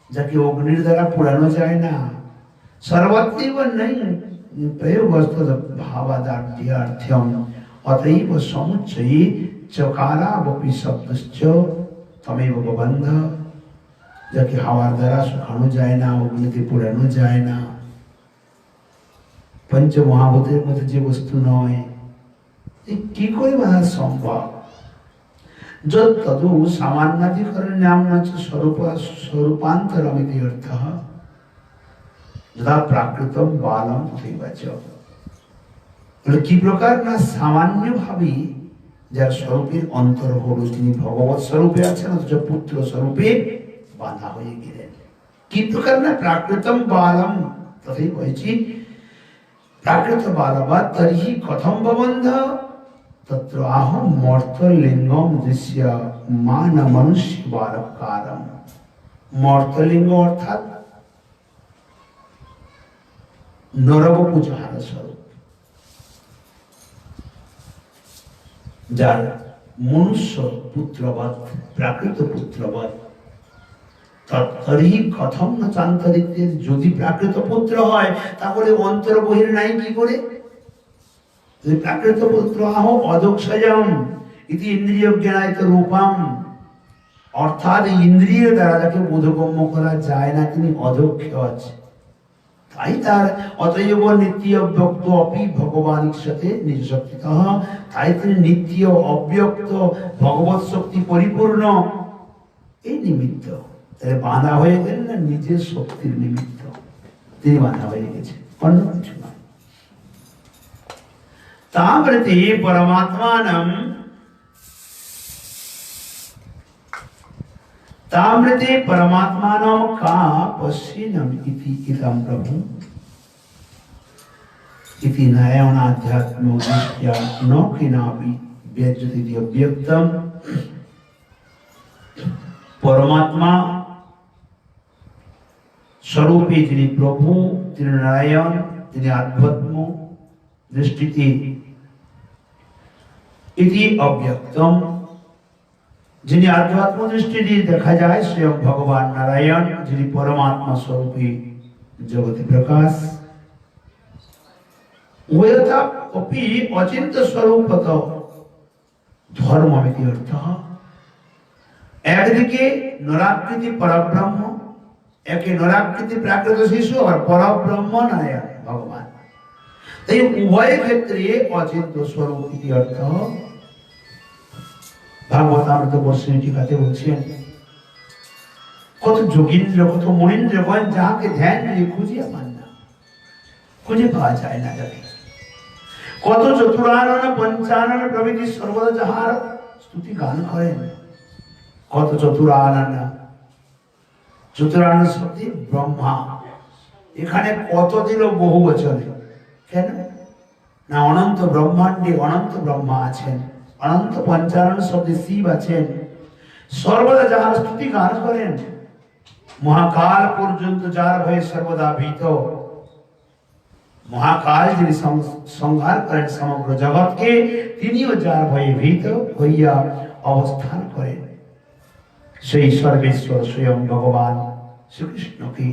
যাকে অগ্নির দ্বারা পোড়ানো যায় না, সর্বত্রৈব নেই প্রয়োগস্তদ ভাবাদার্থ্যম অতএব সমুচ্চয়ে চকারাবপি শব্দশ্চ তমেব বন্ধ। যাকে হাওয়ার দ্বারা শুকানো যায় না, অগ্নিতে পোড়ানো যায় না, পঞ্চমহাভূতের মধ্যে যে বস্তু নয়, কি করে বাঁধা সম্ভব? যদ্ সামান্যাধিকরণ্যাম স্বরূপান্তরমিতি অর্থঃ যথা প্রাকৃতম বালম তথৈবাচ। কি প্রকার? না সামান্য ভাবে যার স্বরূপের অন্তর হল, তিনি ভগবৎ স্বরূপে আছেন অথচ পুত্র স্বরূপে বাধা হয়ে গেলেন। কি প্রকার? না প্রাকৃতম বালম তথৈ বলছি প্রাকৃত বালবা তর্হি কথম ববন্ধ তত্র আহম মর্তলিঙ্গম দৃশ্য মান মনুষ্য বালকারম। মর্তলিঙ্গ অর্থাৎ নরবপুজহার স্বরূপ, যার মনুষ্য পুত্রবৎ প্রাকৃত পুত্রবৎ তৎপরহি কথম না চান্তরিত্বে। যদি প্রাকৃত পুত্র হয় তাহলে অন্তর বহির নাই কি করে? যদি প্রাকৃত পুত্র আহ অদক্ষজম ইতি ইন্দ্রিয় জ্ঞানায়িত রূপম, অর্থাৎ ইন্দ্রিয় দ্বারা যাকে বোধগম্য করা যায় না, তিনি অদক্ষ আছে, তাই তার অতএব নিত্য অব্যক্ত অপি ভগবান সাথে নিজ শক্তিতঃ, তাই তিনি নিত্য অব্যক্ত ভগবৎ শক্তি পরিপূর্ণ। এই নিমিত্ত বাঁধা হয়ে গেলেন না নিজের শক্তির নিমিত্ত তিনি বাঁধা হয়ে গেছেন, অন্য কিছু নয়। তামৃতে পরমাত্মানম तामृते परमात्मानं का पश्येनम इति इदं प्रभु इति नयनाध्यात्मो दृष्ट्या न किनापि व्यज्यते अव्यक्तम। परमात्मा स्वरूपे যিনি প্রভু, তিনি নারায়ণ, তিনি আধ্যাত্ম দৃষ্টিতে ইতি অব্যক্তম, যিনি আধ্যাত্ম দৃষ্টি দিয়ে দেখা যায় স্বয়ং ভগবান নারায়ণ, যিনি পরমাত্মা স্বরূপী জগতে প্রকাশ। উভয়তা অপি অচিন্ত স্বরূপত ধর্মমিতি অর্থ। একদিকে নরাকৃতি পরব্রহ্ম, একে নরাকৃতি প্রাকৃত শিশু, আর পরব্রহ্ম নারায়ণ ভগবান। তাই উভয় ক্ষেত্রে অচিন্ত স্বরূপ ইতি অর্থ। ভাগবতামৃত বর্ষিণী টিকাতে বলছেন কত যোগীন্দ্র, কত মুনীন্দ্রগণ যাহাকে ধ্যান দিয়ে খুঁজিয়া পান না, খুঁজে পাওয়া যায় না যাকে। কত চতুরানন পঞ্চানন প্রভৃতি সর্বদা যাহার স্তুতি গান করেন। কত চতুরানন, চতুরানন শব্দে ব্রহ্মা, এখানে কত দিল বহু বচনে, কেন না অনন্ত ব্রহ্মাণ্ডে অনন্ত ব্রহ্মা আছেন, অনন্ত পঞ্চানন শব্দে শিব আছেন। সর্বদা যাহার স্তুতি গান করেন, মহাকাল পর্যন্ত যার ভয়ে সর্বদা ভীত, মহাকাল যিনি সংহার করেন সমগ্র জগৎকে, তিনিও যার ভয়ে ভীত হইয়া অবস্থান করেন, সেই সর্বেশ্বর স্বয়ং ভগবান শ্রীকৃষ্ণকে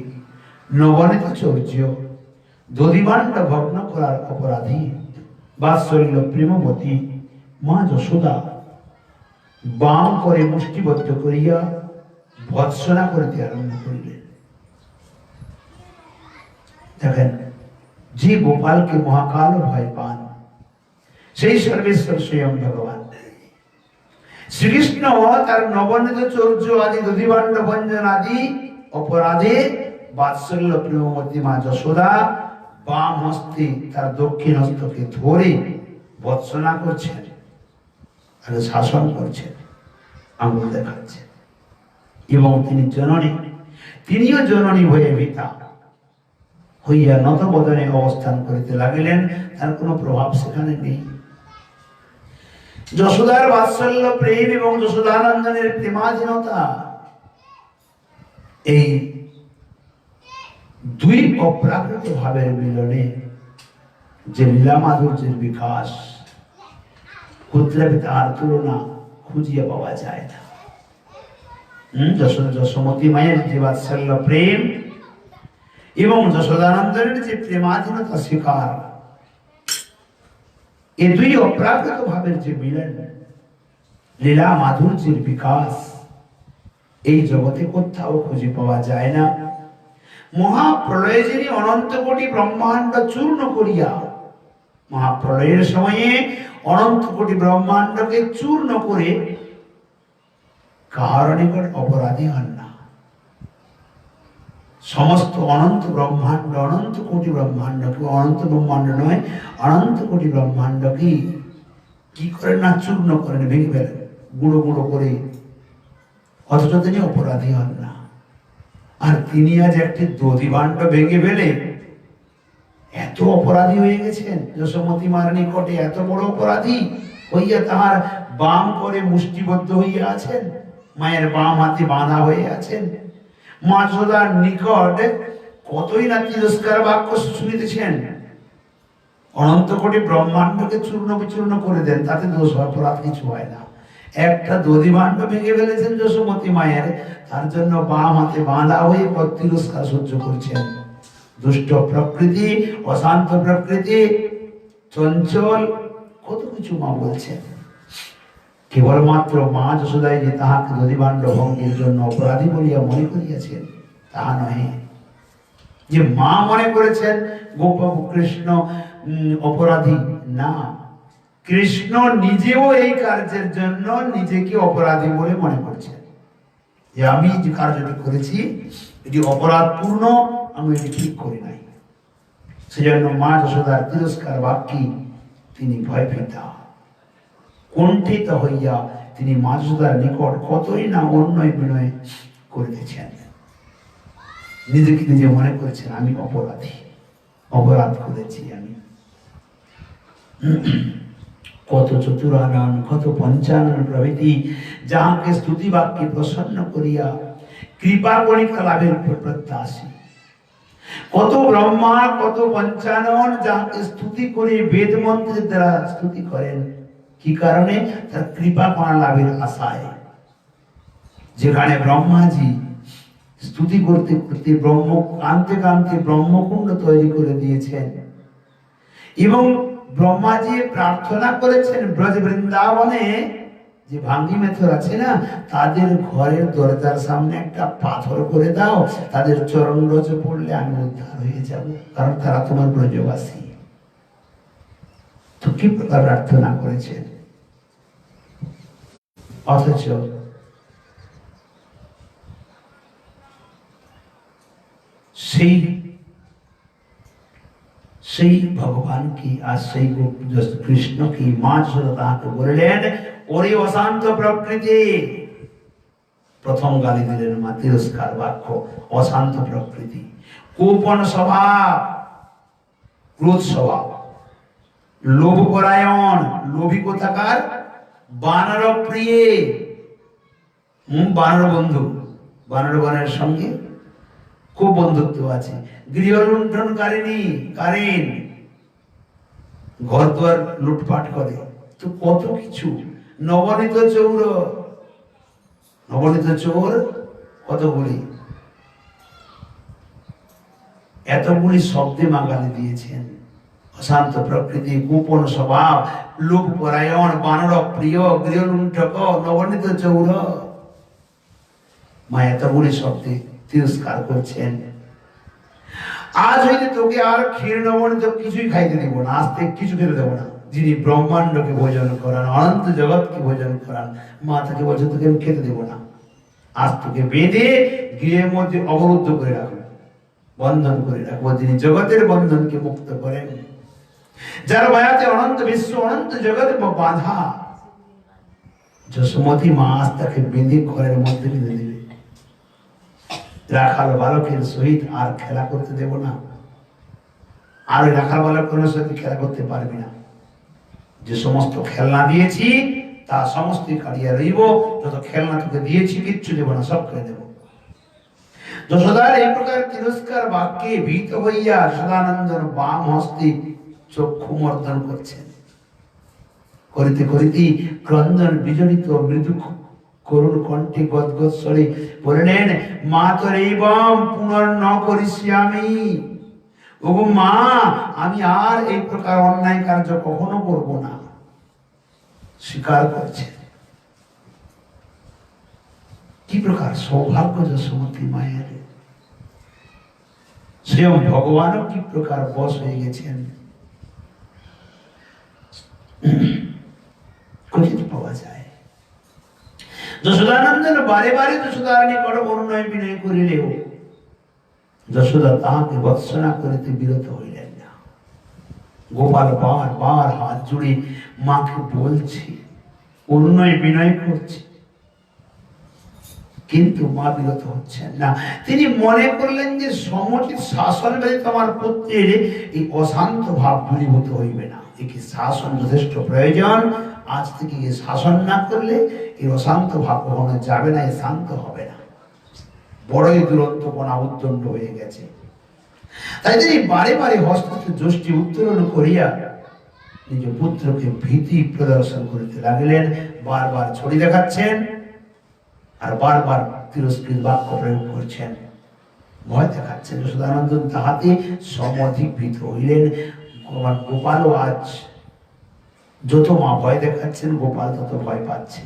নবনীত চৌর্য দধিভাণ্ড ভগ্ন করার অপরাধী বাৎসল্য প্রেমবতী মা যশোদা বাম করে মুষ্টিবদ্ধ করিয়া ভৎসনা করিতে আরম্ভ করিলেন। দেখেন, যে গোপালকে মহাকাল ভয় পান, সেই সর্বেশ্বর স্বয়ং ভগবান শ্রীকৃষ্ণ তার নবনীত চৌর্য আদি দধিভাণ্ড ভঞ্জন আদি অপরাধে বাৎসল্য প্রেমবতী মা যশোদা বাম হস্তে তার দক্ষিণ হস্তকে ধরে ভৎসনা করছেন, তাকে শাসন করছেন, আঙুল দেখাচ্ছেন, এবং তিনি জননী, তিনিও জননী হয়ে ভীতা হইয়া নতবদনে অবস্থান করিতে লাগিলেন। তার কোনো প্রভাব সেখানে নেই। যশোদার বাৎসল্য প্রেম এবং যশোদানন্দনের প্রেমাধীনতা, এই দুই অপ্রাকৃত ভাবের মিলনে যে লীলা মাধুর্যের বিকাশ, পুত্রের তার তুলনা খুঁজিয়ে পাওয়া যায় না। যশোমতী মায়ের যে বাৎসল্য প্রেম এবং যশোদানন্দনের যে প্রেমাধীনতা শিকার, এই দুই অপ্রাকৃত ভাবের যে মিলন, লীলা মাধুর্যের বিকাশ, এই জগতে কোথাও খুঁজে পাওয়া যায় না। মহাপ্রলয়ে যিনি অনন্ত কোটি ব্রহ্মাণ্ড চূর্ণ করিয়া, মহাপ্রলয়ের সময়ে অনন্ত কোটি ব্রহ্মাণ্ডকে চূর্ণ করে কাহার নিকট অপরাধী হন না। সমস্ত অনন্ত ব্রহ্মাণ্ড, অনন্ত কোটি ব্রহ্মাণ্ড, কেউ অনন্ত ব্রহ্মাণ্ড নয়, অনন্ত কোটি ব্রহ্মাণ্ডকে কি করেন না, চূর্ণ করেন, ভেঙে ফেলেন, গুঁড়ো গুঁড়ো করে, অথচ তিনি অপরাধী হন না। আর তিনি আজ একটি দধিভাণ্ড ভেঙে ফেলে এত অপরাধী হয়ে গেছেন, যশোমতী মার নিকটে এত বড় অপরাধী হইয়া তাহার বাম করে মুষ্টিবদ্ধ হইয়া আছেন, মায়ের বাম হাতে বাঁধা হয়ে আছেন। মা যশোদার নিকট কতই না তিরস্কার বাক্য শুনিতেছেন। অনন্ত কোটি ব্রহ্মাণ্ডকে চূর্ণ বিচূর্ণ করে দেন, তাতে দোষ অপরাধ কিছু হয় না। একটা দধিভাণ্ড ভেঙে ফেলেছেন যশোমতী মায়ের, তার জন্য বাম হাতে বাঁধা হয়ে তিরস্কার সহ্য করছেন। দুষ্ট প্রকৃতি, অশান্ত প্রকৃতি, চঞ্চল, কত কিছু মা বলছেন। কেবলমাত্র মা যশোদাই যে তাহাকে দধিভাণ্ড ভঙ্গের জন্য অপরাধী বলিয়া মনে করিয়াছেন, তাহা নহে। যে মা মনে করেছেন গোপবাবু কৃষ্ণ অপরাধী, না, কৃষ্ণ নিজেও এই কার্যের জন্য নিজেকে অপরাধী বলে মনে করছেন, যে আমি যে কার্যটি করেছি এটি অপরাধপূর্ণ, আমি এটি ঠিক করি নাই। সেজন্য মা যশোদার তিরস্কার বাক্যে তিনি ভয় পেতা, কুণ্ঠিত হইয়া তিনি মা যশোদার নিকট কতই না অন্যায় বিনয় করিতেছেন। নিজেকে নিজে মনে করছেন আমি অপরাধী, অপরাধ করেছি আমি। কত চতুরানন, কত পঞ্চানন প্রভৃতি যাহাকে স্তুতি বাক্যে প্রসন্ন করিয়া কৃপা কণিকা লাভের প্রত্যাশী, কত ব্রহ্মা, কত পঞ্চানন যাহাকে স্তুতি করে বেদ মন্ত্রের দ্বারা স্তুতি করেন, কি কারণে? তার কৃপা কণা লাভের আশায়। যেখানে ব্রহ্মাজি স্তুতি করতে করতে ব্রহ্ম কানতে কানতে ব্রহ্মকুণ্ড তৈরি করে দিয়েছেন, এবং ব্রহ্মাজি প্রার্থনা করেছেন ব্রজ বৃন্দাবনে যে ভাঙ্গি মেথর আছে না, তাদের ঘরের দরজার সামনে একটা পাথর করে দাও, তাদের চরণ রজে পড়লে আমি উদ্ধার হয়ে যাব, কারণ তারা তোমার ব্রজবাসী। তো কি প্রকার প্রার্থনা করেছেন, অথচ সেই ভগবান কি আর সেই কৃষ্ণ কি মা যশোদা তাহাকে বললেন ওরে অশান্ত প্রকৃতি। প্রথম গালি দিলেন মা, তিরস্কার বাক্য, অশান্ত প্রকৃতি, কোপন স্বভাব, ক্রোধ স্বভাব, লোভ পরায়ণ, লোভী কোথাকার, বানর প্রিয়ে, বানর বন্ধু, বানর বনের সঙ্গে খুব বন্ধুত্ব আছে। গৃহ লুণ্ঠনকারিণী, কারিন, ঘর দুয়ার লুটপাট করে, তো কত কিছু। নবনীত চৌর, নবনীত চোর কতগুলি, এতগুলি শব্দে মা গালি দিয়েছেন। অশান্ত প্রকৃতি, গোপন স্বভাব, লোভ পরায়ণ, বানর প্রিয়, গৃহ লুণ্ঠক, নবনীত চৌর, মা এতগুলি শব্দে তিরস্কার করছেন। আজ হইতে তোকে আর ক্ষীর নবনীত কিছুই খাইতে দেব না, আজ থেকে কিছু খেতে দেবো না। যিনি ব্রহ্মাণ্ডকে ভোজন করান, অনন্ত জগৎকে ভোজন করান, মা তাকে বলছে তোকে আমি খেতে দেবো না, আজ তোকে বেঁধে গৃহের মধ্যে অবরুদ্ধ করে রাখবো, বন্ধন করে রাখবো। যিনি জগতের বন্ধনকে মুক্ত করেন, যার মায়াতে অনন্ত বিশ্ব অনন্ত জগৎ বাধা, যশোমতী মা আজ তাকে বেঁধে ঘরের মধ্যে বেঁধে দেবে। রাখাল বালকের সহিত আর খেলা করতে দেব না, আর ওই রাখাল বালকের সহিত খেলা করতে পারবি না। যে সমস্ত খেলনা দিয়েছি তা সমস্ত কাড়িয়া রইব, যত খেলনা তোকে দিয়েছি কিচ্ছু দেব না, সব করে দেব। যশোদার এই প্রকার তিরস্কার বাক্যে ভীত হইয়া সদানন্দন বাম হস্তে চক্ষু মর্দন করছেন। করিতে করিতে ক্রন্দন বিজড়িত মৃদু করুণ কণ্ঠে গদগদ স্বরে বললেন, মা তোর এই বম পুনর ন করিস আমি। ওগো মা, আমি আর এই প্রকার অন্যায় কার্য কখনো করব না। স্বীকার করছে। কি প্রকার সৌভাগ্য যশোমতী মায়ের, স্বয়ং ভগবানও কি প্রকার বশ হয়ে গেছেন, কথিত পাওয়া যায়। যশোদানন্দন বারে বারে যশোদার নিকট অনুনয় বিনয় করিলেও যশোদা তাহাকে ভৎসনা করিতে বিরত হইলেন না। গোপাল বার বার হাত জুড়ে মাকে বলছে, অনুনয় বিনয় করছে, কিন্তু মা বিরত হচ্ছেন না। তিনি মনে করলেন যে সমঠিক শাসন ব্যতীত আমার পুত্রের এই অশান্ত ভাব দূরীভূত হইবে না, একে শাসন যথেষ্ট প্রয়োজন। আজ থেকে শাসন না করলে এই অশান্ত ভাব কখনো যাবে না, এ শান্ত হবে না। বড়ই দুরন্তপনা উদ্দণ্ড হয়ে গেছে। তাই তিনি বারে বারে হস্তকে যষ্টি উত্তোলন করিয়া নিজ পুত্রকে ভীতি প্রদর্শন করিতে লাগিলেন। বারবার ছড়ি দেখাচ্ছেন আর বারবার তিরস্কৃত বাক্য প্রয়োগ করছেন, ভয় দেখাচ্ছেন। যশোদানন্দন তাহাতে সমধিক ভীত হইলেন। গোপালও আজ যত মা ভয় দেখাচ্ছেন, গোপাল তত ভয় পাচ্ছে।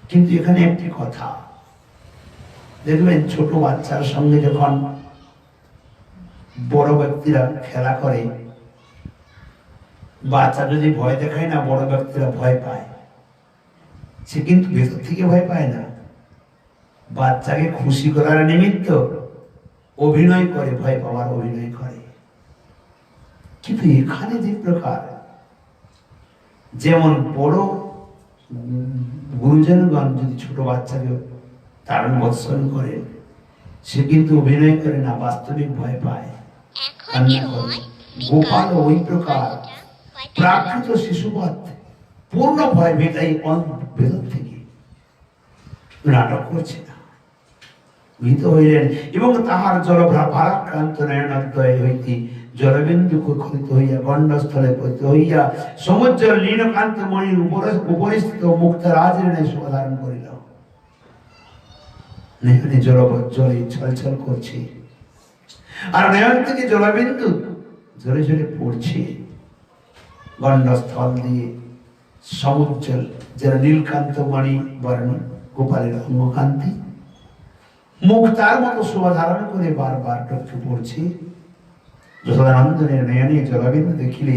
কিন্তু এখানে একটি কথা দেখবেন, ছোট বাচ্চার সঙ্গে যখন বড় ব্যক্তিরা খেলা করে, বাচ্চা যদি ভয় দেখায় না, বড় ব্যক্তিরা ভয় পায়। সে কিন্তু ভেতর থেকে ভয় পায় না, বাচ্চাকে খুশি করার নিমিত্ত অভিনয় করে, ভয় পাওয়ার অভিনয় করে। কিন্তু এখানে যে প্রকার, যেমন বড় গুরুজনগণ যদি ছোট বাচ্চাকে তারণ বৎসন করে, সে কিন্তু অভিনয় করে না, বাস্তবিক ভয় পায়, কান্না করে। গোপাল ওই প্রকার প্রাকৃত শিশুবৎ পূর্ণ ভয় মেটাই ভেতর থেকে, নাটক করছে না, ভীত হইলেন। এবং তাহার জলভারাক্রান্ত নয়নোদয় হইতে জলবিন্দু খরিত হইয়া গণ্ডস্থলে পতিত হইয়া সমুদ্র লীনকান্ত মণির উপরিস্থিত মুক্তারাজের ন্যায় শোভা ধারণ করিল। নয়নে জলে ছলছল করছে, আর নয়ন থেকে জলবিন্দু ঝরে ঝরে পড়ছে। গণ্ডস্থল দিয়ে সমুজ্জ্বল যেন নীলকান্ত মণি বর্ণ গোপালের অঙ্গকান্তি, মুখ তার মতো শোভা ধারণ করে বারবার টপকে পড়ছে। যশোদানন্দনের নয়নে জলবিন্দু দেখিলে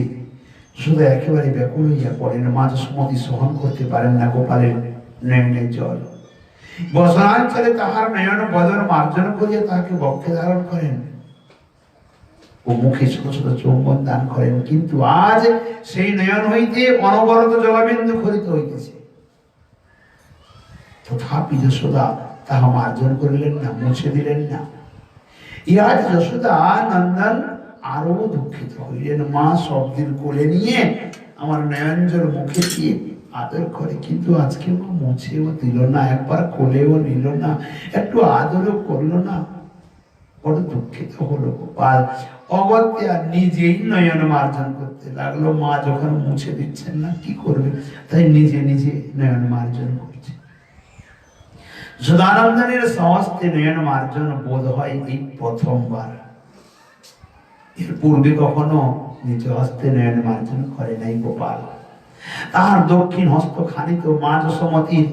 যশোদা একেবারে ব্যাকুল হইয়া পড়েন। মা যশোমতী সহন করতে পারেন না গোপালের নয়নের জল। বসনাঞ্চলে তাহার নয়ন বদন মার্জন করিয়া তাহাকে বক্ষে ধারণ করেন। ও মুখে ছোট ছোট চুম্বন দান করেন, কিন্তু আজ সেই নয়ন হইতে অনবরত জলবিন্দু খরিত হইতেছে। তথাপি যশোদা তাহা মার্জন করিলেন না, মুছে দিলেন না। ইহাজ যশোদা নন্দন আরো দুঃখিত হইলেন। মা শব্দের কোলে নিয়ে আমার নয়নজল মুখে দিয়ে আদর করে, কিন্তু আজকে মা মুছেও দিল না, একবার কোলেও নিল না, একটু আদরও করলো না। বড় দুঃখিত হলো গোপাল। অগত্যা নিজেই নয়ন মার্জন করতে লাগলো। মা যখন মুছে দিচ্ছেন না, কি করবে, তাই নিজে নিজে নয়ন মার্জন করছে। সদানন্দনের সমস্তে নয়ন মার্জন বোধ হয় এই প্রথমবার। এর পূর্বে কখনো নিজ হস্তে নয়ন মার্জন করে নাই গোপাল। তাহার দক্ষিণ হস্ত খানিত মা যশোমতীর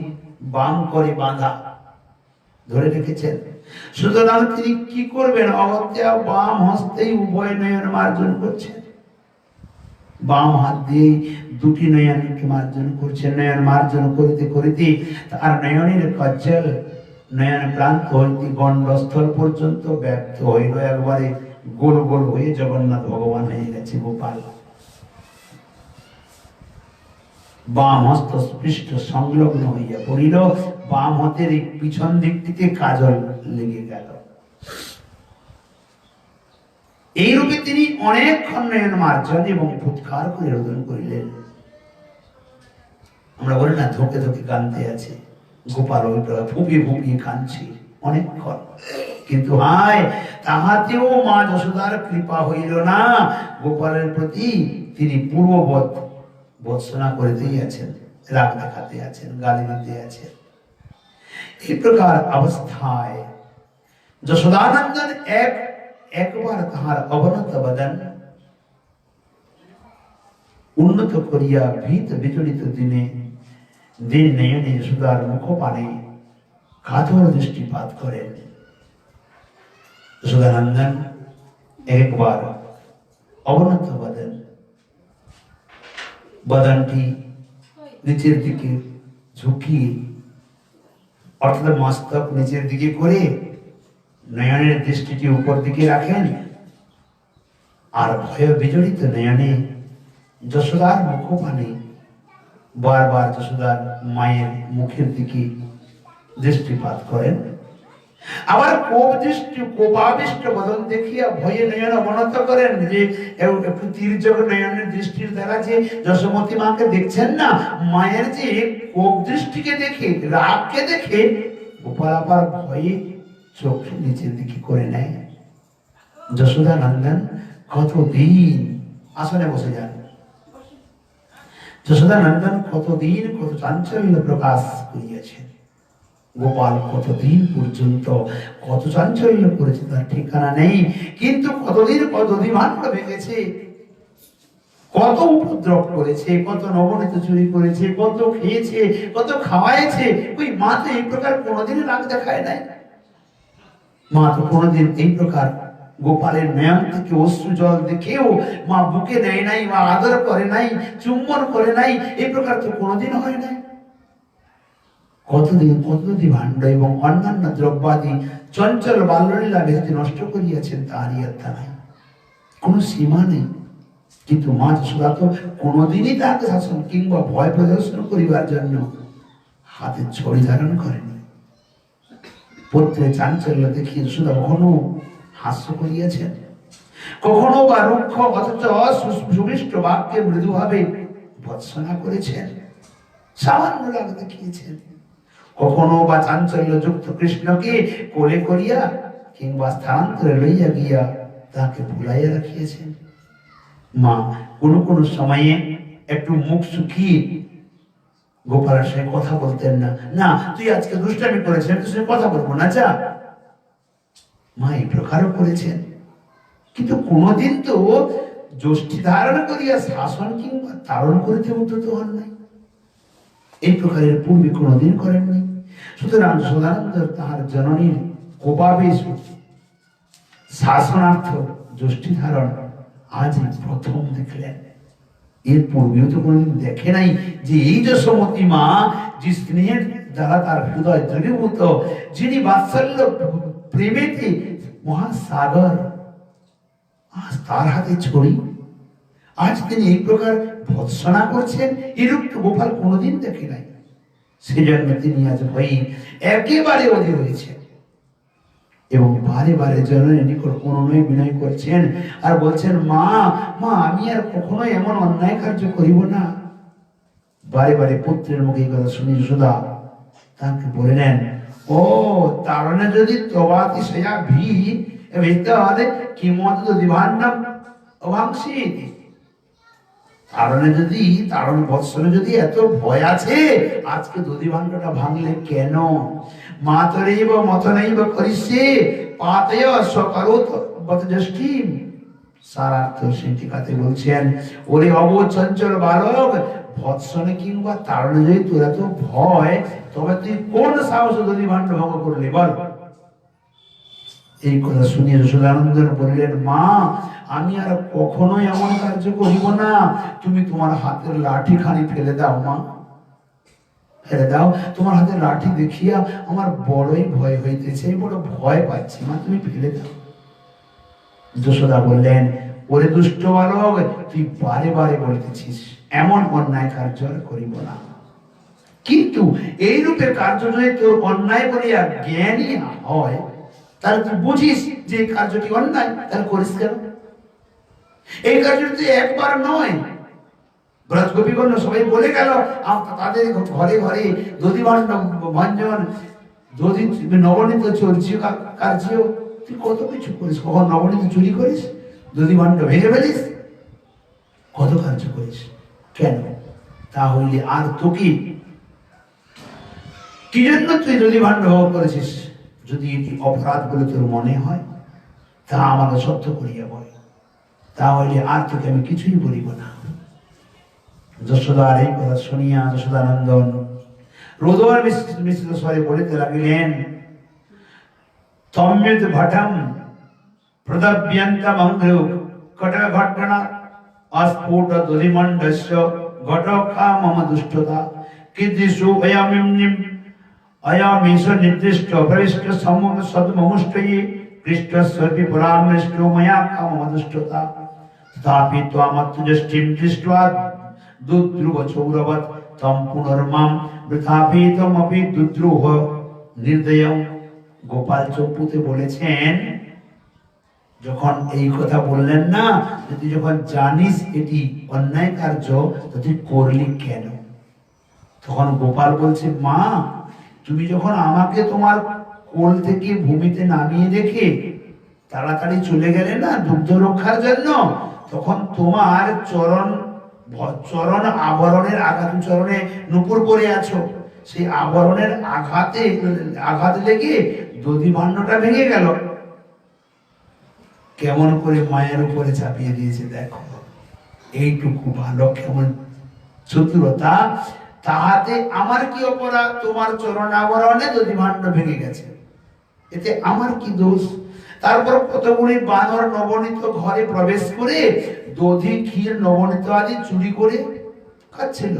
বাম করে বাঁধা ধরে রেখেছেন। সুতরাং তিনি কি করবেন, অগত্যা বাম হস্তেই উভয় নয়ন মার্জন করছেন। বাম হাত দিয়ে দুটি নয়নকে মার্জন করছেন। নয়ন মার্জন করিতে করিতে তার নয়নের কজ্জল নয়ন প্রান্ত হইতে গণ্ডস্থল পর্যন্ত ব্যক্ত হইল। একবারে গোল গোল হয়ে জগন্নাথ ভগবান হয়ে গেছে গোপাল। বাম হস্ত পৃষ্ঠ সংলগ্ন হইয়া পড়িল। বাম হাতের পিছন দিকটিতে কাজল লেগে গেল। এইরূপে তিনি অনেকক্ষণ নয়ন মার্জন এবং ফুৎকার করে রোদন করিলেন। আমরা বলি না, ধোকে ধোকে কাঁদতে আছে, গোপাল ফুপিয়ে ফুপিয়ে কাঁদছে অনেকক্ষণ, কিন্তু হায় তাহাতেও মা যশোদার কৃপা হইল না। গোপালের প্রতি তিনি পূর্ববৎ ভৎসনা করিতেই আছেন, রাগ দেখাতে আছেন, গালি দিতে আছেন। এই প্রকার অবস্থায় যশোদানন্দন একবার তাহার অবনত বদন উন্নত করিয়া ভীত বিচলিত দিন নয়নে যশোদার মুখপানে কাতর দৃষ্টিপাত করেন। যশোদানন্দন একবার অবনত বদন, বদনটি নিচের দিকে ঝুঁকিয়ে, অর্থাৎ মস্তক নিচের দিকে করে নয়নের দৃষ্টিটি উপর দিকে রাখেন, আর ভয় বিজড়িত নয়নে যশোদার মুখপানে বারবার যশোদার মায়ের মুখের দিকে দৃষ্টিপাত করেন। আবার কোপাবিষ্ট বদন দেখিয়া ভয়ে নয়ন অবনত করেন, যে একটু তীর্যক নয়নের দৃষ্টির দ্বারা যে যশোমতী মাকে দেখছেন না, মায়ের যে কোপ দৃষ্টিকে দেখে, রাগকে দেখে গোপাল আবার ভয়ে চোখ নিচের দিকে করে নেয়। যশোদানন্দন কতদিন, আসনে বসে যান, যশোদানন্দন কতদিন কত চাঞ্চল্য প্রকাশ করিয়াছেন। গোপাল কতদিন পর্যন্ত কত চাঞ্চল্য করেছে তার ঠিকানা নেই, কিন্তু কতদিন কত দিবান্ড ভেঙেছে, কত উপদ্রব করেছে, কত নবনীত চুরি করেছে, কত খেয়েছে, কত খাওয়াইছে। ওই মা তো এই প্রকার কোনোদিন রাগ দেখায় নাই। মা তো কোনোদিন এই প্রকার গোপালের নয়ন থেকে অশ্রু জল দেখেও মা বুকে নেয় নাই, মা আদর করে নাই, চুম্বন করে নাই, এই প্রকার তো কোনোদিন হয় নাই। কতদিন কতদিন ভাণ্ড এবং অন্যান্য দ্রব্যাদি চঞ্চল বাল্যলীলা বেশি নষ্ট করিয়াছেন, তারই অর্থা নাই, কোন সীমা নেই। কিন্তু মা যশোদা তো কোনোদিনই তাকে শাসন কিংবা ভয় প্রদর্শন করিবার জন্য হাতে ছড়ি ধারণ করেনি। পুত্রের চাঞ্চল্য দেখিয়ে যশোদা কখনো হাস্য করিয়াছেন, কখনো বা রুক্ষ অথচ সুমিষ্ট বাক্যে মৃদুভাবে ভৎসনা করেছেন, সামান্য রাগ দেখিয়েছেন। কখনো বা চাঞ্চল্য যুক্ত কৃষ্ণকে কোলে করিয়া কিংবা স্থানান্তরে লইয়া গিয়া তাকে ভুলাইয়া রাখিয়েছেন। মা কোন কোন সময়ে একটু মুখ শুকিয়ে গোপালের সঙ্গে কথা বলতেন না, না তুই আজকে দুষ্টামি করেছেন, তোর সঙ্গে কথা বলবো না, যা। মা এই প্রকারও করেছেন, কিন্তু কোনদিন তো যষ্টি ধারণ করিয়া শাসন কিংবা তাড়ন করিতে উদ্যত হন নাই, এই প্রকারের পূর্বে কোনদিন করেননি। সুতরাং সদানন্দ তাহার জননীর কোপাবেশ শাসনার্থ যষ্টি ধারণ আজ প্রথম দেখলেন। এর পূর্বেও তো কোনদিন দেখে নাই যে এই যশোমতী মা, যে স্নেহের দ্বারা তার হৃদয় দ্রবীভূত, যিনি বাৎসল্য প্রেমেতে মহাসাগর, আজ তার হাতে ছড়ি, আজ তিনি এই প্রকার ভৎসনা করছেন, এরূপ তো গোপাল কোনোদিন দেখে নাই। সেজন্য তিনি আজ ভয়ে একেবারে অধীর হয়েছেন এবং বারে বারে জননীর নিকট অনুনয় বিনয় করছেন আর বলছেন, মা মা আমি আর কখনো এমন অন্যায় কার্য করিব না। বারে বারে পুত্রের মুখে এই কথা শুনি যশোদা তাকে বললেন, ও তারণে যদি তবাতি সেয়া ভি ভিতরে কি মত দিভান্ডম অবাংশিত। তারণ বৎসরে যদি এত ভয় আছে, আজকে দধি ভাণ্ডটা ভাঙলে কেন? মাতরেইব মতনৈব করিষ্যে পাতয় সকরোত বতজষ্টিম। সারার্থ সেই টিকাতে বলছেন, ওরে অবোধ চঞ্চল বালক, ভৎসনে কিংবা তারণে যদি তোর এত ভয়, তবে তুই কোন সাহসে দধি ভাণ্ড ভঙ্গ করলি বল? এই কথা শুনিয়ে যশোদানন্দন বললেন, মা আমি আর কখনোই এমন কার্য করিব না। তুমি তোমার হাতের লাঠি খানি ফেলে দাও মা, ফেলে দাও। তোমার হাতের লাঠি দেখিয়া আমার বড়ই ভয় হইতেছে, বড় ভয় পাচ্ছি মা, তুমি ফেলে দাও। যশোদা বললেন, ওরে দুষ্ট বালক, তুই বারে বারে বলতেছিস এমন অন্যায় কার্য আর করিব না, কিন্তু এই রূপে কার্য যদি তোর অন্যায় বলিয়া জ্ঞানী হয়, তাহলে তুই বুঝিস যে এই কার্যটি অন্যায়, তাহলে করিস কেন? এই কার্যটি একবার নয়, ব্রত গোপীগণ সবাই বলে গেল, তাদের ঘরে ঘরে দধি ভাণ্ড ভঞ্জন, দধি নবনীত চর্য কার্য, তুই কত কিছু করিস। কখন নবনীত চুরি করিস, দধি ভাণ্ড ভেঙে ফেলিস, কত কার্য করিস, কেন? তাহলে আর তোকে কি জন্য তুই দধি ভাণ্ড করেছিস? যদি এটি অপরাধ বলে তোর মনে হয়, তা আমাকে সত্য করিয়া বল, তাহলে আর তোকে আমি কিছুই বলিব না। যশোদার এই কথা শুনিয়া যশোদানন্দন রোদর মিশ্রিত স্বরে বলিতে লাগিলেন, তম্যুত ভটম প্রদব্যন্তমঙ্ঘ্রু কটক ঘটনা অস্ফুট দধিমণ্ডস্য ঘটকা মম দুষ্টতা কীদৃশু অয়মিম্নিম অয়মিষ নির্দিষ্ট প্রবিষ্ট সম্মুখ সদ্মমুষ্টয়ে কৃষ্টস্বপি পরামৃষ্টো ময়া কামম দুষ্টতা তথাপি ত্বমত্তুজষ্টিম দৃष्ट्वा দুদ্রুব চৌরবৎ তম পুনর্মাম বৃথাপিতমপি দুদ্রুহ নির্দয়ম। গোপাল চৌপুতে বলেছেন, যখন এই কথা বললেন না, তুই যখন জানিস এটি অন্যায় কার্য, তো তুই করলি কেন? তখন গোপাল বলছে, মা তুমি যখন আমাকে তোমার কোল থেকে ভূমিতে নামিয়ে রেখে তাড়াতাড়ি চলে গেলে না দুগ্ধ রক্ষার জন্য, তখন তোমার চরণ আবরণের আঘাত, চরণে নুপুর পরে আছো, সেই আবরণের আঘাত লেগে দধি ভাণ্ডটা ভেঙে গেল। কেমন করে মায়ের উপরে চাপিয়ে দিয়েছে দেখো, এইটুকু ভালো কেমন চতুরতা। তাহাতে আমার কি অপরাধ? তোমার চরণ আবরণে দধি ভাণ্ড ভেঙে গেছে, এতে আমার কি দোষ? তারপর কতগুলি বানর নবনীত ঘরে প্রবেশ করে দধি ক্ষীর নবনীত আদি চুরি করে খাচ্ছিল,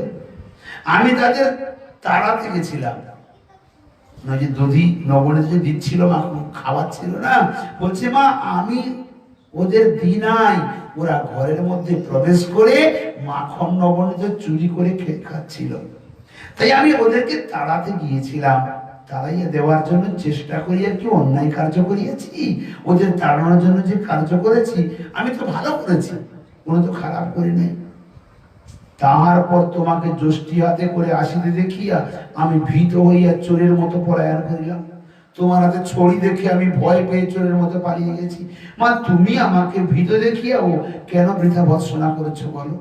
আমি তাদের তাড়াতে গেছিলাম। যে দধি নবনীত যে দিচ্ছিল মা, খাওয়াচ্ছিল না, বলছে মা আমি ওদের দিই নাই, ওরা ঘরের মধ্যে প্রবেশ করে মাখন নবনীত চুরি করে খাচ্ছিল, তাই আমি ওদেরকে তাড়াতে গিয়েছিলাম। তাড়াইয়া দেওয়ার জন্য চেষ্টা করি, আর কি অন্যায় কার্য করিয়াছি? ওদের তাড়ানোর জন্য যে কার্য করেছি, আমি তো ভালো করেছি, কোনো তো খারাপ করি নাই। তাহার পর তোমাকে যষ্টি হাতে করে আসিতে দেখিয়া আমি ভীত হইয়া চোরের মতো পলায়ন করিলাম। তোমার হাতে ছড়ি দেখে আমি ভয় পেয়ে চোরের মতো পালিয়ে গেছি। মা তুমি আমাকে ভীত দেখিয়াও কেন বৃথা ভৎসনা করেছো বলো?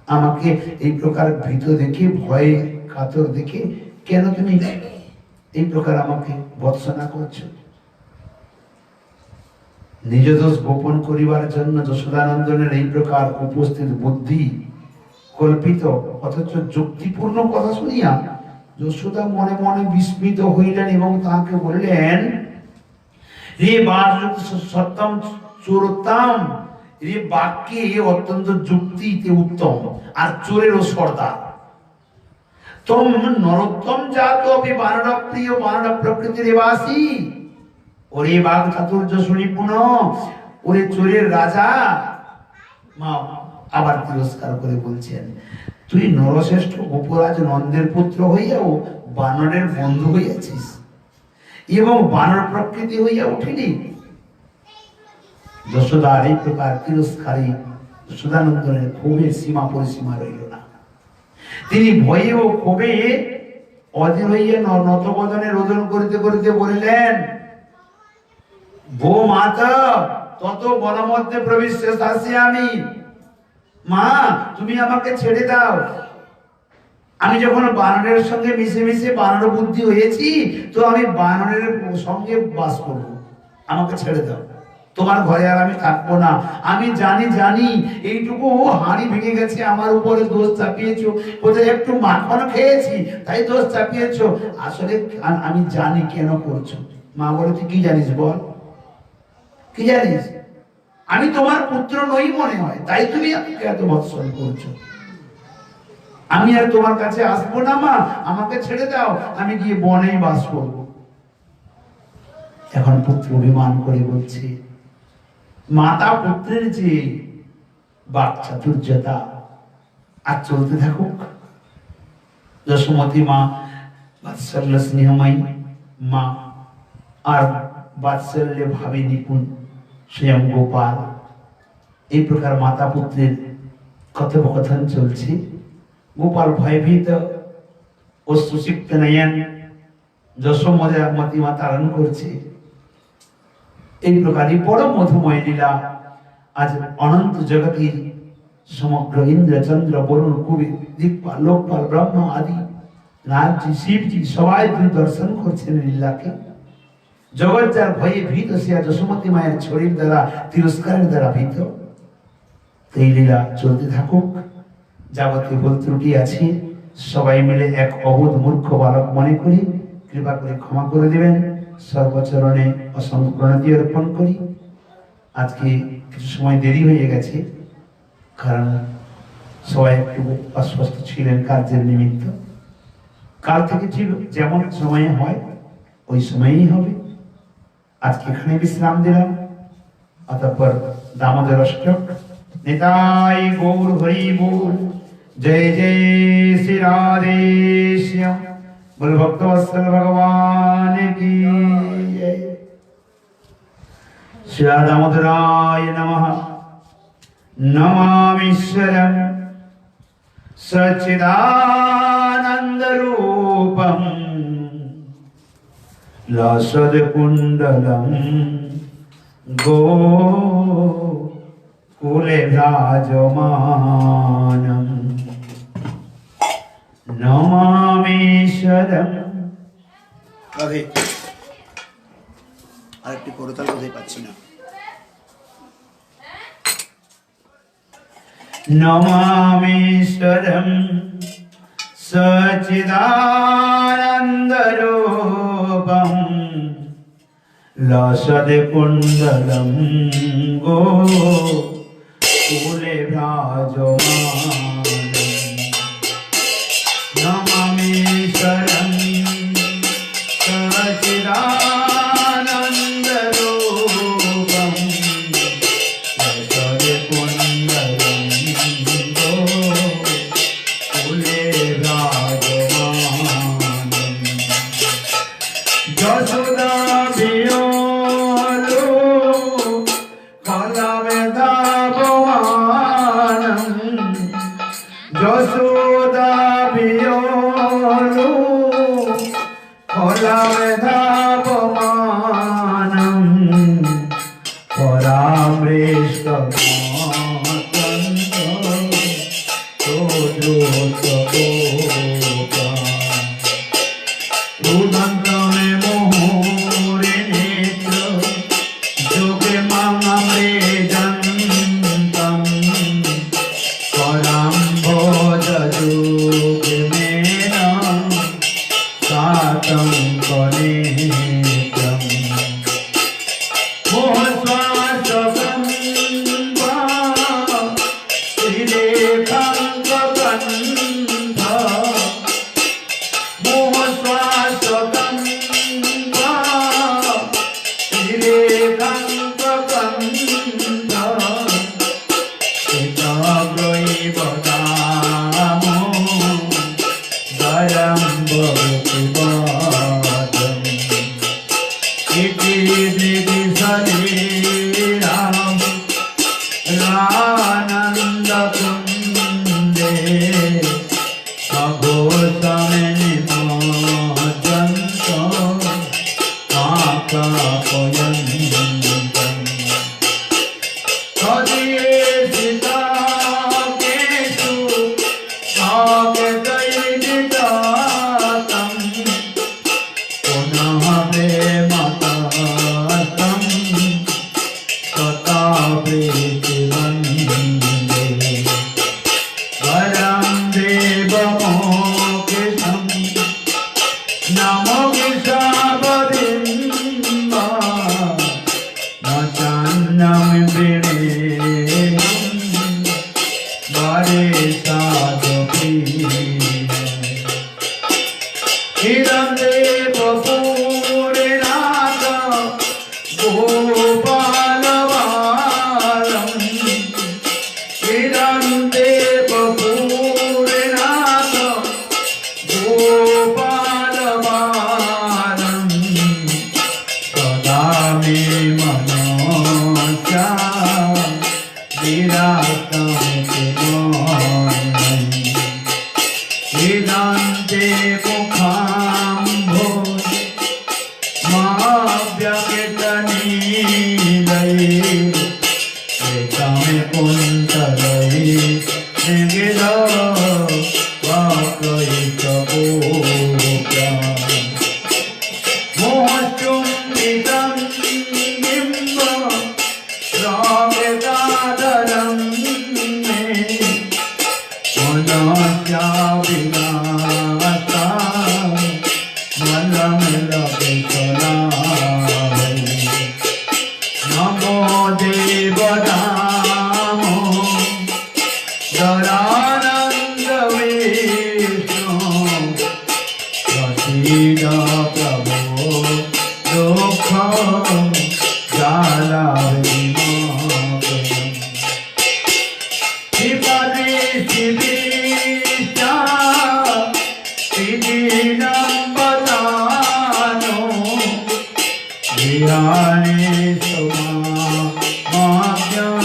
আমাকে এই প্রকার ভীত দেখে, ভয়ে কাতর দেখে কেন তুমি এই প্রকার আমাকে ভৎসনা করছো? নিজ দোষ গোপন করিবার জন্য যশোদানন্দনের এই প্রকার উপস্থিত বুদ্ধি কল্পিত অথচ যুক্তিপূর্ণ কথা শুনিয়া যশোদা মনে মনে বিস্মিত হইলেন এবং তাকে বললেন, রে বাক সত্যম চোরতাম, রে বাক্যে অত্যন্ত যুক্তিতে উত্তম আর চোরেরও সর্দার। তোম নরোত্তম জাত অপি বানর প্রিয় বানর প্রকৃতির বাসী। ওরে বাঘ চাতুর্য শুনি পুনঃ, ওরে চোরের রাজা। মা আবার তিরস্কার করে বলছেন, তুই নরশ্রেষ্ঠ গোপরাজ নন্দের পুত্র হইয়াও বানরের বন্ধু হইয়াছিস এবং বানর প্রকৃতি হইয়া উঠিনি। যশোদার এই প্রকার তিরস্কারী সুধানন্দনের ক্ষোভের সীমা পরিসীমা রইল না। তিনি ভয়ে ও ক্ষোভে অধীর হইয়া নতবদনে রোদন করিতে করিতে বলিলেন, ভো মাতা তত বনমধ্যে প্রবিশ্য আসি আমি। মা, তুমি আমাকে ছেড়ে দাও। আমি যখন বানরের সঙ্গে মিশে মিশে বানর বুদ্ধি হয়েছি, তো আমি বানরের সঙ্গে বাস করব। আমাকে ছেড়ে দাও, তোমার ঘরে আর আমি থাকবো না। আমি জানি এইটুকু হাঁড়ি ভেঙে গেছে, আমার উপরে দোষ চাপিয়েছো। কোথায় একটু মাখন খেয়েছি তাই দোষ চাপিয়েছো। আসলে আমি জানি কেন করছো। মা বলে, তুই কি জানিস বল, কি জানিস? আমি তোমার পুত্র নই মনে হয়, তাই তুমি আমাকে এত ভৎসন করছো। আমি আর তোমার কাছে আসবো না মা, আমাকে ছেড়ে দাও, আমি গিয়ে বনেই বাস করব। এখন পুত্র অভিমান করে বলছে, মাতা পুত্রের যে বাক চাতুর্যতা আর চলতে থাকুক। যশোমতী মা বাৎসল্য স্নেহময়ী মা আর বাৎসল্যে ভাবে নিপুণ স্বয়ং গোপাল। এই প্রকার মাতা পুত্রের কথোপকথন চলছে। গোপাল ভয়ভীত ও সুষিপ্ত নয়ন যশোমতী মা তারণ করছে। এই প্রকারই বড় মধুময় লীলা আজ অনন্ত জগতের সমগ্র ইন্দ্র চন্দ্র বরুণ কবি দিকপাল লোকপাল ব্রহ্মা আদি নারজি শিবজি সবাই দর্শন করছেন লীলাকে। জগৎ যার ভয়ে ভীত, সে যশোমতী মায়ের ছড়ির দ্বারা তিরস্কারের দ্বারা ভীত। এই লীলা চলতে থাকুক। যাবতীয় ভুল ত্রুটি আছে সবাই মিলে এক অবোধ মূর্খ বালক মনে করি, কৃপা করে ক্ষমা করে দেবেন। সর্বচরণে অসংখ্য প্রণতি অর্পণ করি। আজকে কিছু সময় দেরি হয়ে গেছে, কারণ সবাই একটু অস্বস্ত ছিলেন কার্যের নিমিত্ত। কাল থেকে ঠিক যেমন সময়ে হয় ওই সময়েই হবে। আজকে এখানে বিশ্রাম দিলাম। অতঃপর দামোদর অষ্টক। নিতাই গৌর হরি বল। जय जय श्री राधे श्याम। बोल भक्तवत्सल भगवान की जय। श्री दामोदराय नमः। नमामीश्वरं सच्चिदानंद रूपं लसद कुंडलं गो कुले विराजमानं নমামীশ্বরম। রাধে আরেকটি করতাল বোঝাই পাচ্ছি না। নমামীশ্বরম সচ্চিদানন্দরূপম লসদ কুণ্ডলম গো কুলে বিরাজমানম। নমামীশ্বরম সচ্চিদানন্দরূপম লসদ কুণ্ডলম গো কুলে বিরাজমানম। যশোদা বিয়োলো কলমে ধাবমানম। যশোদা বিয়োলো কলমে ধাবমানম। পরামৃষ্ট মাতঙ্গ তোদ্রুত গোপা। রুদন্তমে মোহরে নেত্র যোগে মামরে জন্তম। পরাম ভোজ যোগে মেনা সাতং কনে भवति बाधम् इति दिवि शरीराम् आनन्दकुन्दे अघोषमनिमज्जन्तो आकापयन्तम् तदीयेषिताकेषु आगतैर्जितातम् पुनः प्रेमतस्तम् तथा प्रीतिवन्दे वरं देवमोक्षं नमो विशापदिं न चान्यं वृणे वरे साधुप्रिये इदं देवपूर्णाद गोपालबालम् इदं देवपूर्णाद गोपालबालम् सदा मे मनोजा विराजते मयि इदं ते मुखाम्भोज महाव्यक्तनीलये एकमे कुन्तलये निगिद वाक्यैकगोप्या मोहचुम्बितं बिम्ब रागदाधरं मे मनस्या विनाशा मलमलविकलाय नमो देवनामो दयानन्दविष्णो प्रसीद प्रभो दुःखं जालविमोचनम् विपदे शिवेशा विधिनं वदानो विहाने सुमाज्ञं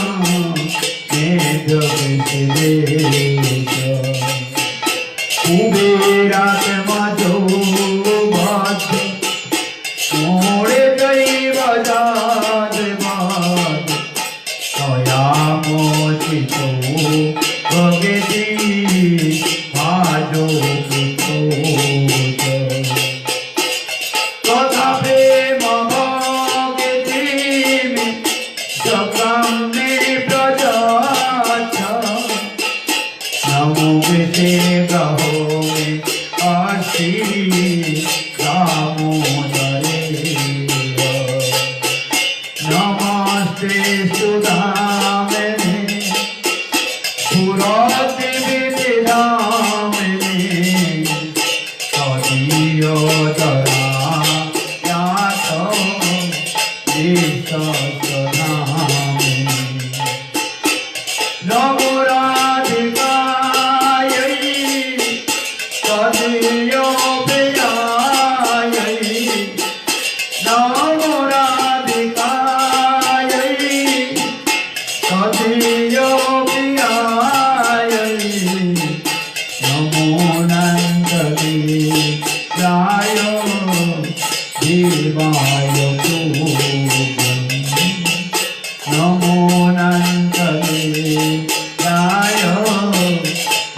मेघविशिलेश कुबेरात्मजो वच मोरे दैव जातवाद तया मोचितो भगति भाजो पुत्रोच तथा प्रेम भगतिमि सकं मे प्रजाच नमो विषे गहो मे आशी दामोदरेव नमस्ते सुधामने पुरातिविधिधामने तदीयोदरा यातो ईशसधामने नमो राधिकायै तदीयो प्रियायै नमो राधिकायै तदीयो प्रियायै नमो नन्ददेवाय देवाय तुभ्यं नमो नन्ददेवाय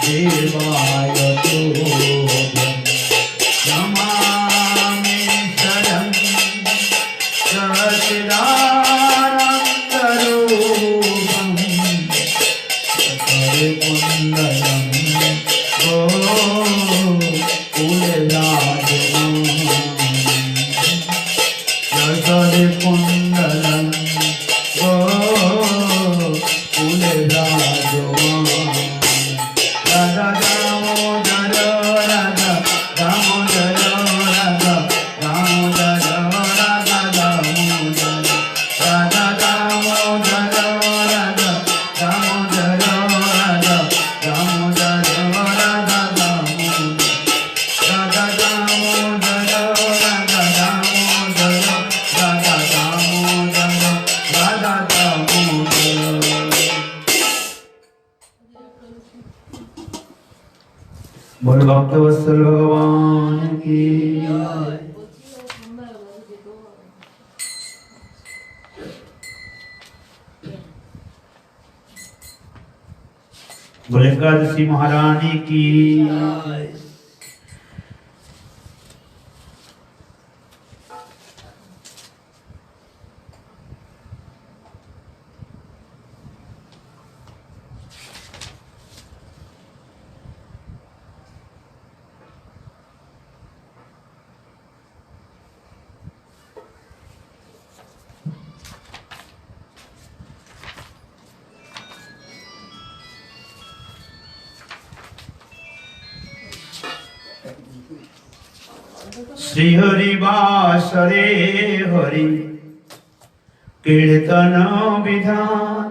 देवाय तुभ्यं नमामि शरणं सच्चिदानन्दरूपं हरिकुण्डलं कुण्डलं राधा दामोदर राधा दामोदर राधा दामोदर राधा दामोदर राधा दामोदर राधा दामोदर राधा दामोदर राधा दामोदर राधा भक्तवत्सल भगवान की। बोले एकादशी महारानी की। श्री हरि वासरे हरि कीर्तन विधान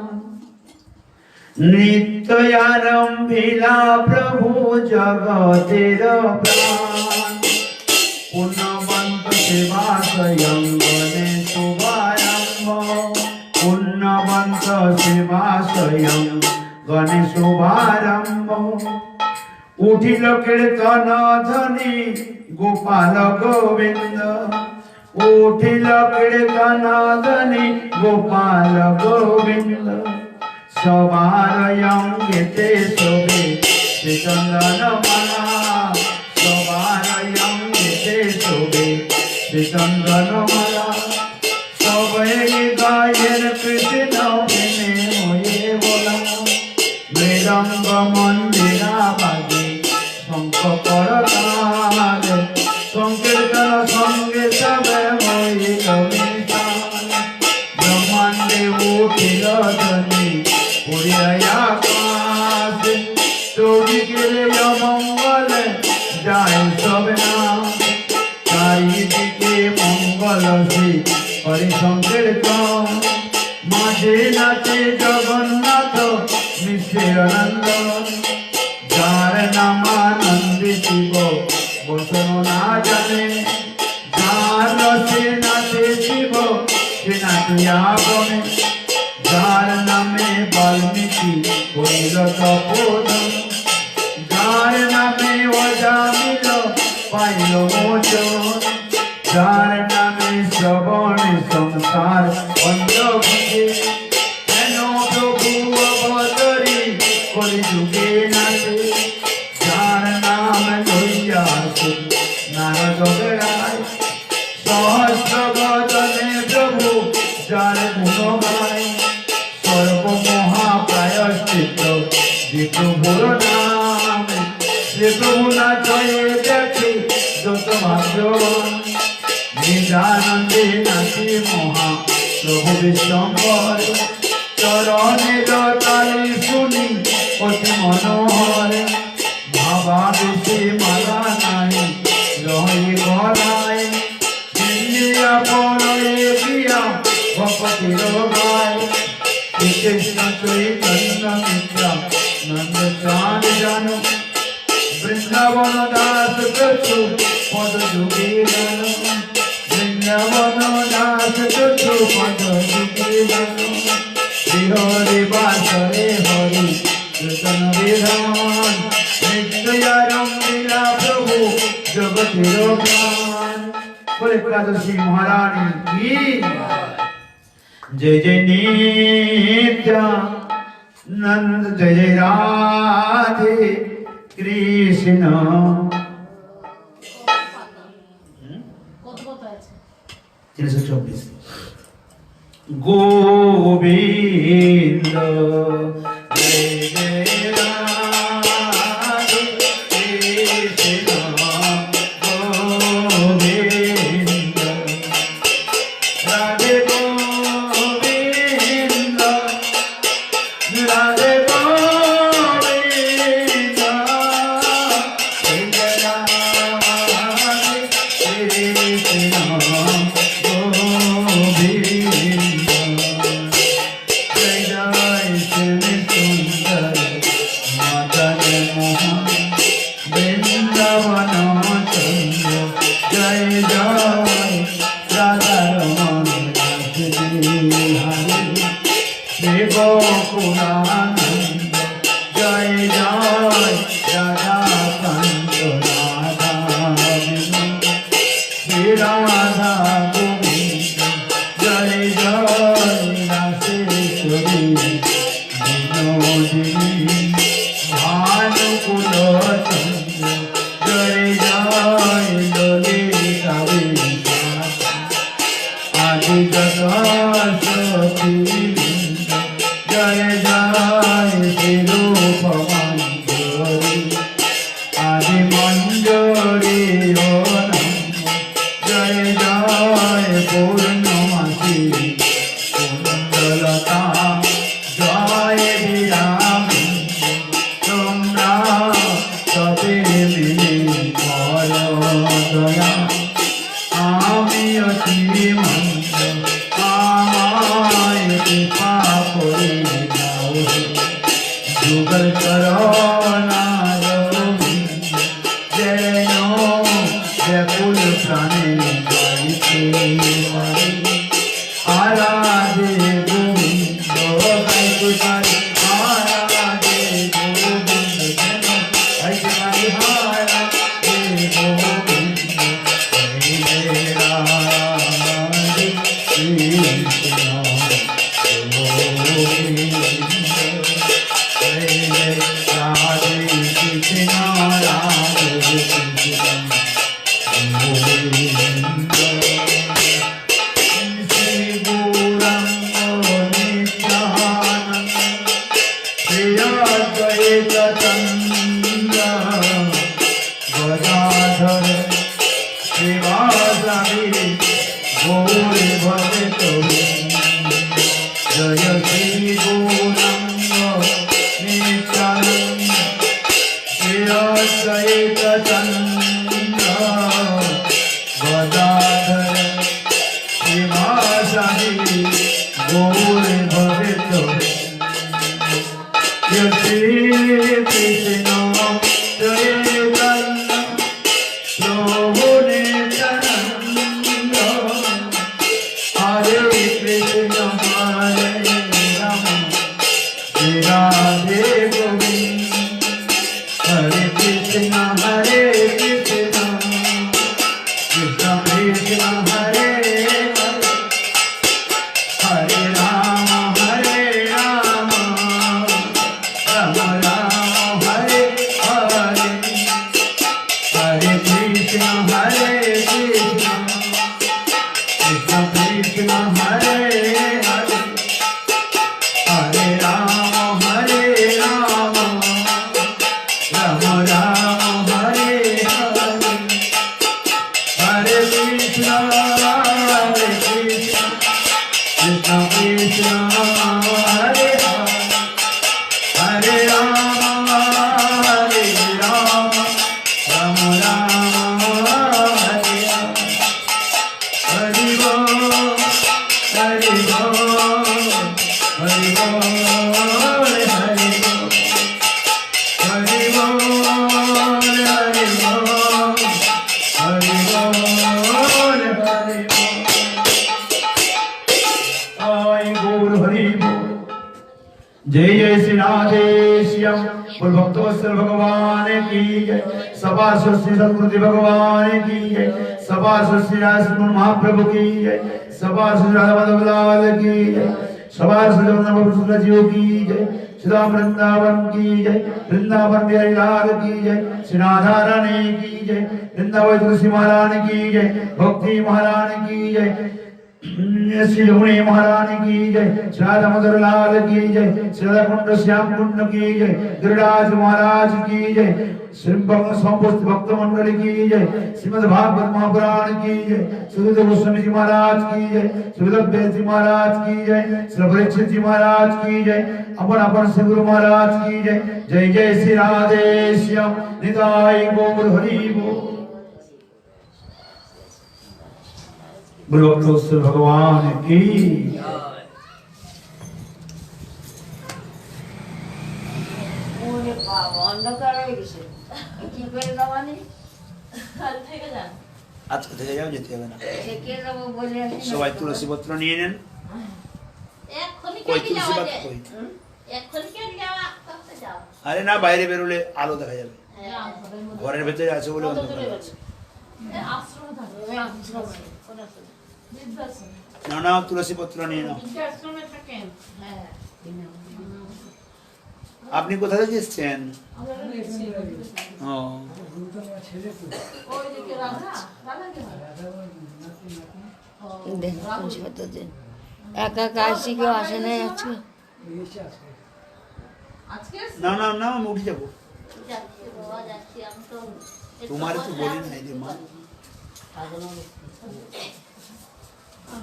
नित्यारंभिला प्रभु जगतेर प्राण पुण्यवंत सेवा स्वयं गणे शुभारंभ पुण्यवंत सेवा स्वयं गणे शुभारंभ उठिल कीर्तन ध्वनि गोपाल गोविंद उठिल कीर्तन ध्वनि गोपाल गोविंद सवार यंगते शोभे श्री चंदन माला सवार यंगते शोभे श्री चंदन माला सबै गायन कृष्ण प्रेमे मोये बोला मृदंग मंदिरा बाजे शंख करताले संकीर्तन संगे सबे मोहि कविताले ब्रह्मांडे उठिल ध्वनि पुरिया आकाशे चौदिके मंगल जाय सब नाम चारिदिके मंगल से हरि संकीर्तन माझे नाचे जगन्नाथ मिश्रे आनंद जार नामानंदी शिव बसन ना जाने जार से नाचे शिव से नाचिया बने जार नामे वाल्मीकि होइल तपोधन जार नामे अजामिल पाइल मोचन जार नामे श्रवण संसार बंद भुजे हेनो प्रभु अवतरी कलि जुगे नाचे जार नाम लइया नारद बेड़ाय सहस्र बदने प्रभु जार गुण गाय सर्व महाप्रायश्चित जे प्रभुर नाम जे प्रभु नाचये देखी যত ভাগ্যবান নিজানন্দে নাচে মহা প্রভু বিশ্বম্বর চরণের তালি শুনি অতি মনোহর ভাবাবেশে মালা নাই রহে গলায় চিন্নিয়া পলয়ে গিয়া ভকতির গায় শ্রীকৃষ্ণ চৈতন্য মিত্র নন্দ চাঁদ জানো বৃন্দাবন দাস চক্ষু পদ যুগে জানো বৃন্দাবন দাস চক্ষু পদ যুগে জানো শ্রীহরি বাসরে হরি কীর্তন বিধান নিত্যারম্ভিলা প্রভু জগতের প্রাণ বলে একাদশী মহারানী কি जय जय नित्यानंद जय जय राधे कृष्ण तीन सौ 324 गोविंद जय जय राधे कृष्ण गोविंद राधे गोविंद राधे गोविंद जय जय राधे कृष्ण गोविंद जय जय राधा गोविंद जय जय रासेश्वरी विनोदिनी भानुकुल चंद्र जय जय ललिता आदि जगत जय जय तिरुपमंजरी आदि मंजरी जय जय पूर्णमसी कुंडलता जय विराम तुमरा तबे मिले कर दया आमी अति मंद आमाय कृपा करे जाओ जुगल करना गोविंद जय नो व्याकुल प्राणे गायते हरि आराधे गोविंद गाय तुझारी आराधे गोविंद जन गाय तुझारी आराधे गोविंद जय राधे कृष्ण गोविंद जय राधे कृष्ण राधे कृष्ण गोविंद श्री गौरंग नित्यानंद श्री अद्वैत चंद्र गदाधर श्रीवासादि गौर भगतोविंद जय श्री गौरंग नित्यानंद श्री अद्वैत चंद्र गदाधर श्रीवासादि गौर भगतोविंद जय श्री कृष्ण चैतन्य प्रभु नित्यानंद हरे कृष्ण हरे राम राधे गोविंद हरे कृष्ण कृष्ण कृष्ण हरे हरे राम राम राम हरे हरे हरे कृष्ण कृष्ण कृष्ण हरे हरे हरे राम राम राम हरे हरे हरे कृष्ण कृष्ण कृष्ण हरे हरे हरे राम राम राम हरे हरि बोल हरि बोल हरि बोल हरि बोल हरि बोल हरि बोल हरि बोल आई गौर हरि बोल जय जय श्री राधे श्याम बोल भक्तवत्सल भगवान की जय सभा श्री सद्गुरुदेव भगवान की जय सभा श्री राजसिंह महाप्रभु की जय सभा श्री राधा माधव लाल की जय सभा श्री जगन्नाथ जीव की जय श्री राम वृंदावन की जय वृंदावन बिहारी लाल की जय श्री राधा रानी की जय वृंदावन तुलसी महारानी की जय भक्ति महारानी की जय श्री रमणी महारानी की जय श्री राधा मदर लाल की जय श्री राधा कुंड श्याम कुंड की जय गिरिराज महाराज की जय श्री समस्त भक्त मंडली की जय श्रीमद् भागवत महापुराण की जय सुखदेव गोस्वामी जी महाराज की जय सुखदेव जी महाराज की जय श्री परीक्षित जी महाराज की जय अपन अपन श्री गुरु महाराज की जय जय जय श्री राधे श्याम निताई गौर हरि बोल बोलो भगवान की অন্ধকার হয়ে গেছে কি করে যাবানি কাল থেকে যান আজকে থেকে যাও যেতে হবে না থেকে যাব বলে আসি সবাই তুলসী পত্র নিয়ে নেন এক্ষুনি কই কি তুলসী যাওয়া পাতা যায় কই এক্ষুনি কি যাওয়া করতে যাও আরে না বাইরে বেরোলে আলো দেখা যাবে হ্যাঁ ঘরের ভেতরে আছে বলে অন্ধকার আছে আশ্রমে থাকে বৃদ্ধাশ্রম নাও নাও তুলসী পত্র নিয়ে নাও। বৃদ্ধাশ্রমে থাকেন হ্যাঁ আপনি কোথা থেকে এসেছেন? আমরা গেছি ও ওই দিকে রাধা রাধা কে হয় দেন তুলসী পাতা দেন। একা একা আসি, কেউ আসে নাই আজকে। আজকে নাও নাও নাও, আমি উঠে যাবো। যাচ্ছি বাবা, যাচ্ছি। আমি তো তোমার তো বলি নাই রে মা।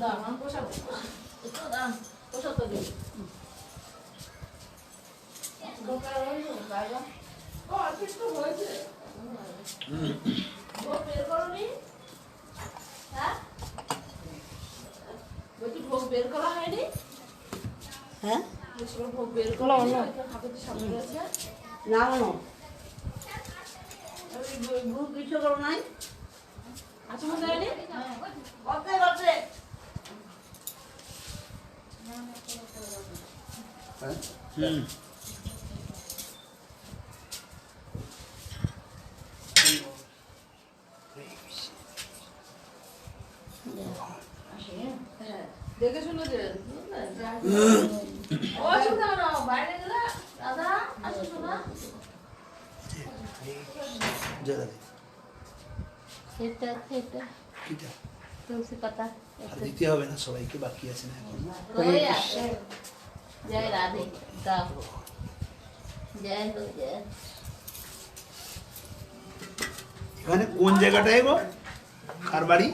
দাম আমি পোষাবো একটু দাম পোষাতে দিই ও আজকে তো হয়েছে ভোগ বের করনি হ্যাঁ বলছি ভোগ বের করা হয়নি হ্যাঁ ভোগ বের করা হয়নি ঠাকুরের সামনে আছে না না গ্রুপ কিছু করো নাই। আচ্ছা মনে হয়নি করতে করতে হুম দেখে শুনে যে ও শুনে না বাইরে গেলে দাদা আসো শোনা জয়রা দে। সেটা সেটা কিটা? তুলসী পাতা আর দিতে হবে না, সবাইকে বাকি আছে না এখন। কই আছে। জয় রাধে গাও। জয় হো জয়। এখানে কোন জায়গাটায় গো? কার বাড়ি?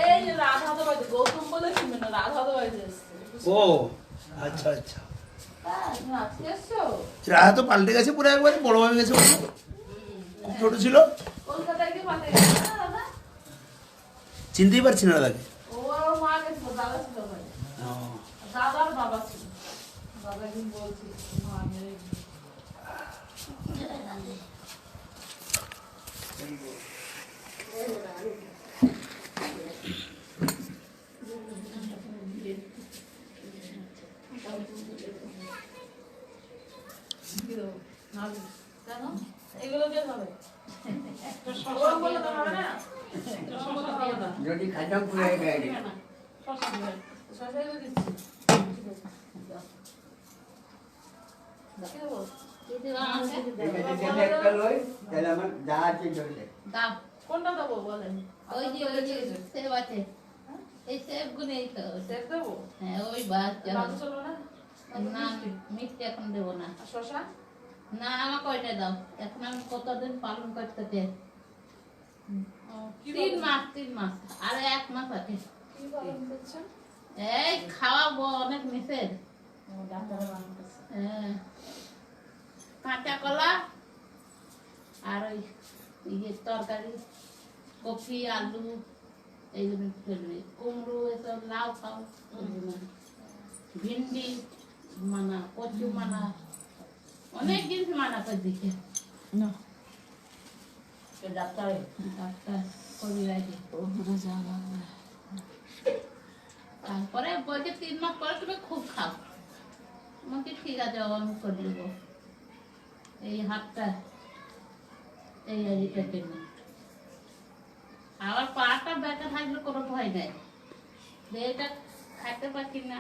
এই যে রাধা তো বাড়িতে গৌতম বলে শুনবে না রাধা তো বাড়িতে এসছে ও আচ্ছা আচ্ছা। তুমি আজকে এসছো রাহা তো পাল্টে গেছে পুরো, একবারে বড় হয়ে গেছে পুরো। ছোট ছিল, কলকাতায় গিয়ে পাঠিয়ে গেছে না দাদা চিনতেই পারছি না দাদাকে। ও আর ওর মা গেছিল দাদা ছিল ওখানে ও, দাদার বাবা ছিল দাদা একদিন বলছিল মা মেরে কেন এগুলো দিয়ে হবে ওরম বললে তো হবে না শশা হবে না যদি খাদ্য পুড়ে গেছে শশা দিবে শশা এগুলো দিচ্ছি কি দেবো একটা লই তাহলে আমার যা আছে চলছে দাও। কোনটা দেবো বলেন ওই যে সেব আছে। এই সেব গুনেই তো। সেব দেবো হ্যাঁ ওই বাস দাদু চলবে না না মিষ্টি এখন দেবো না। আর শশা না আমাকে ওইটা দাও। এখন আমি কতদিন পালন করতে চাই। কি 3 মাস আর 1 মাস আছে। কি পালন করছেন এই খাওয়াবো অনেক নিষেধ। ও ডাক্তারের বানান করছে হ্যাঁ। কাঁচা কলা আর ওই ইয়ে তরকারি কপি আলু এইগুলো ফেলবে। কুমড়ো এসব লাউ খাও ভিন্ডি মানা কচু মানা অনেক জিনিস মানা করে দিচ্ছে না ডাক্তারে ডাক্তার কবিরাজি। তারপরে বলছে 3 মাস পরে তুমি খুব খাও। আমাকে ঠিক আছে আমি করে দেবো। এই হাতটা এই এটা জন্য আবার পাটা ব্যথা থাকলে কোনো ভয় নাই। এটা খাইতে পারছি না।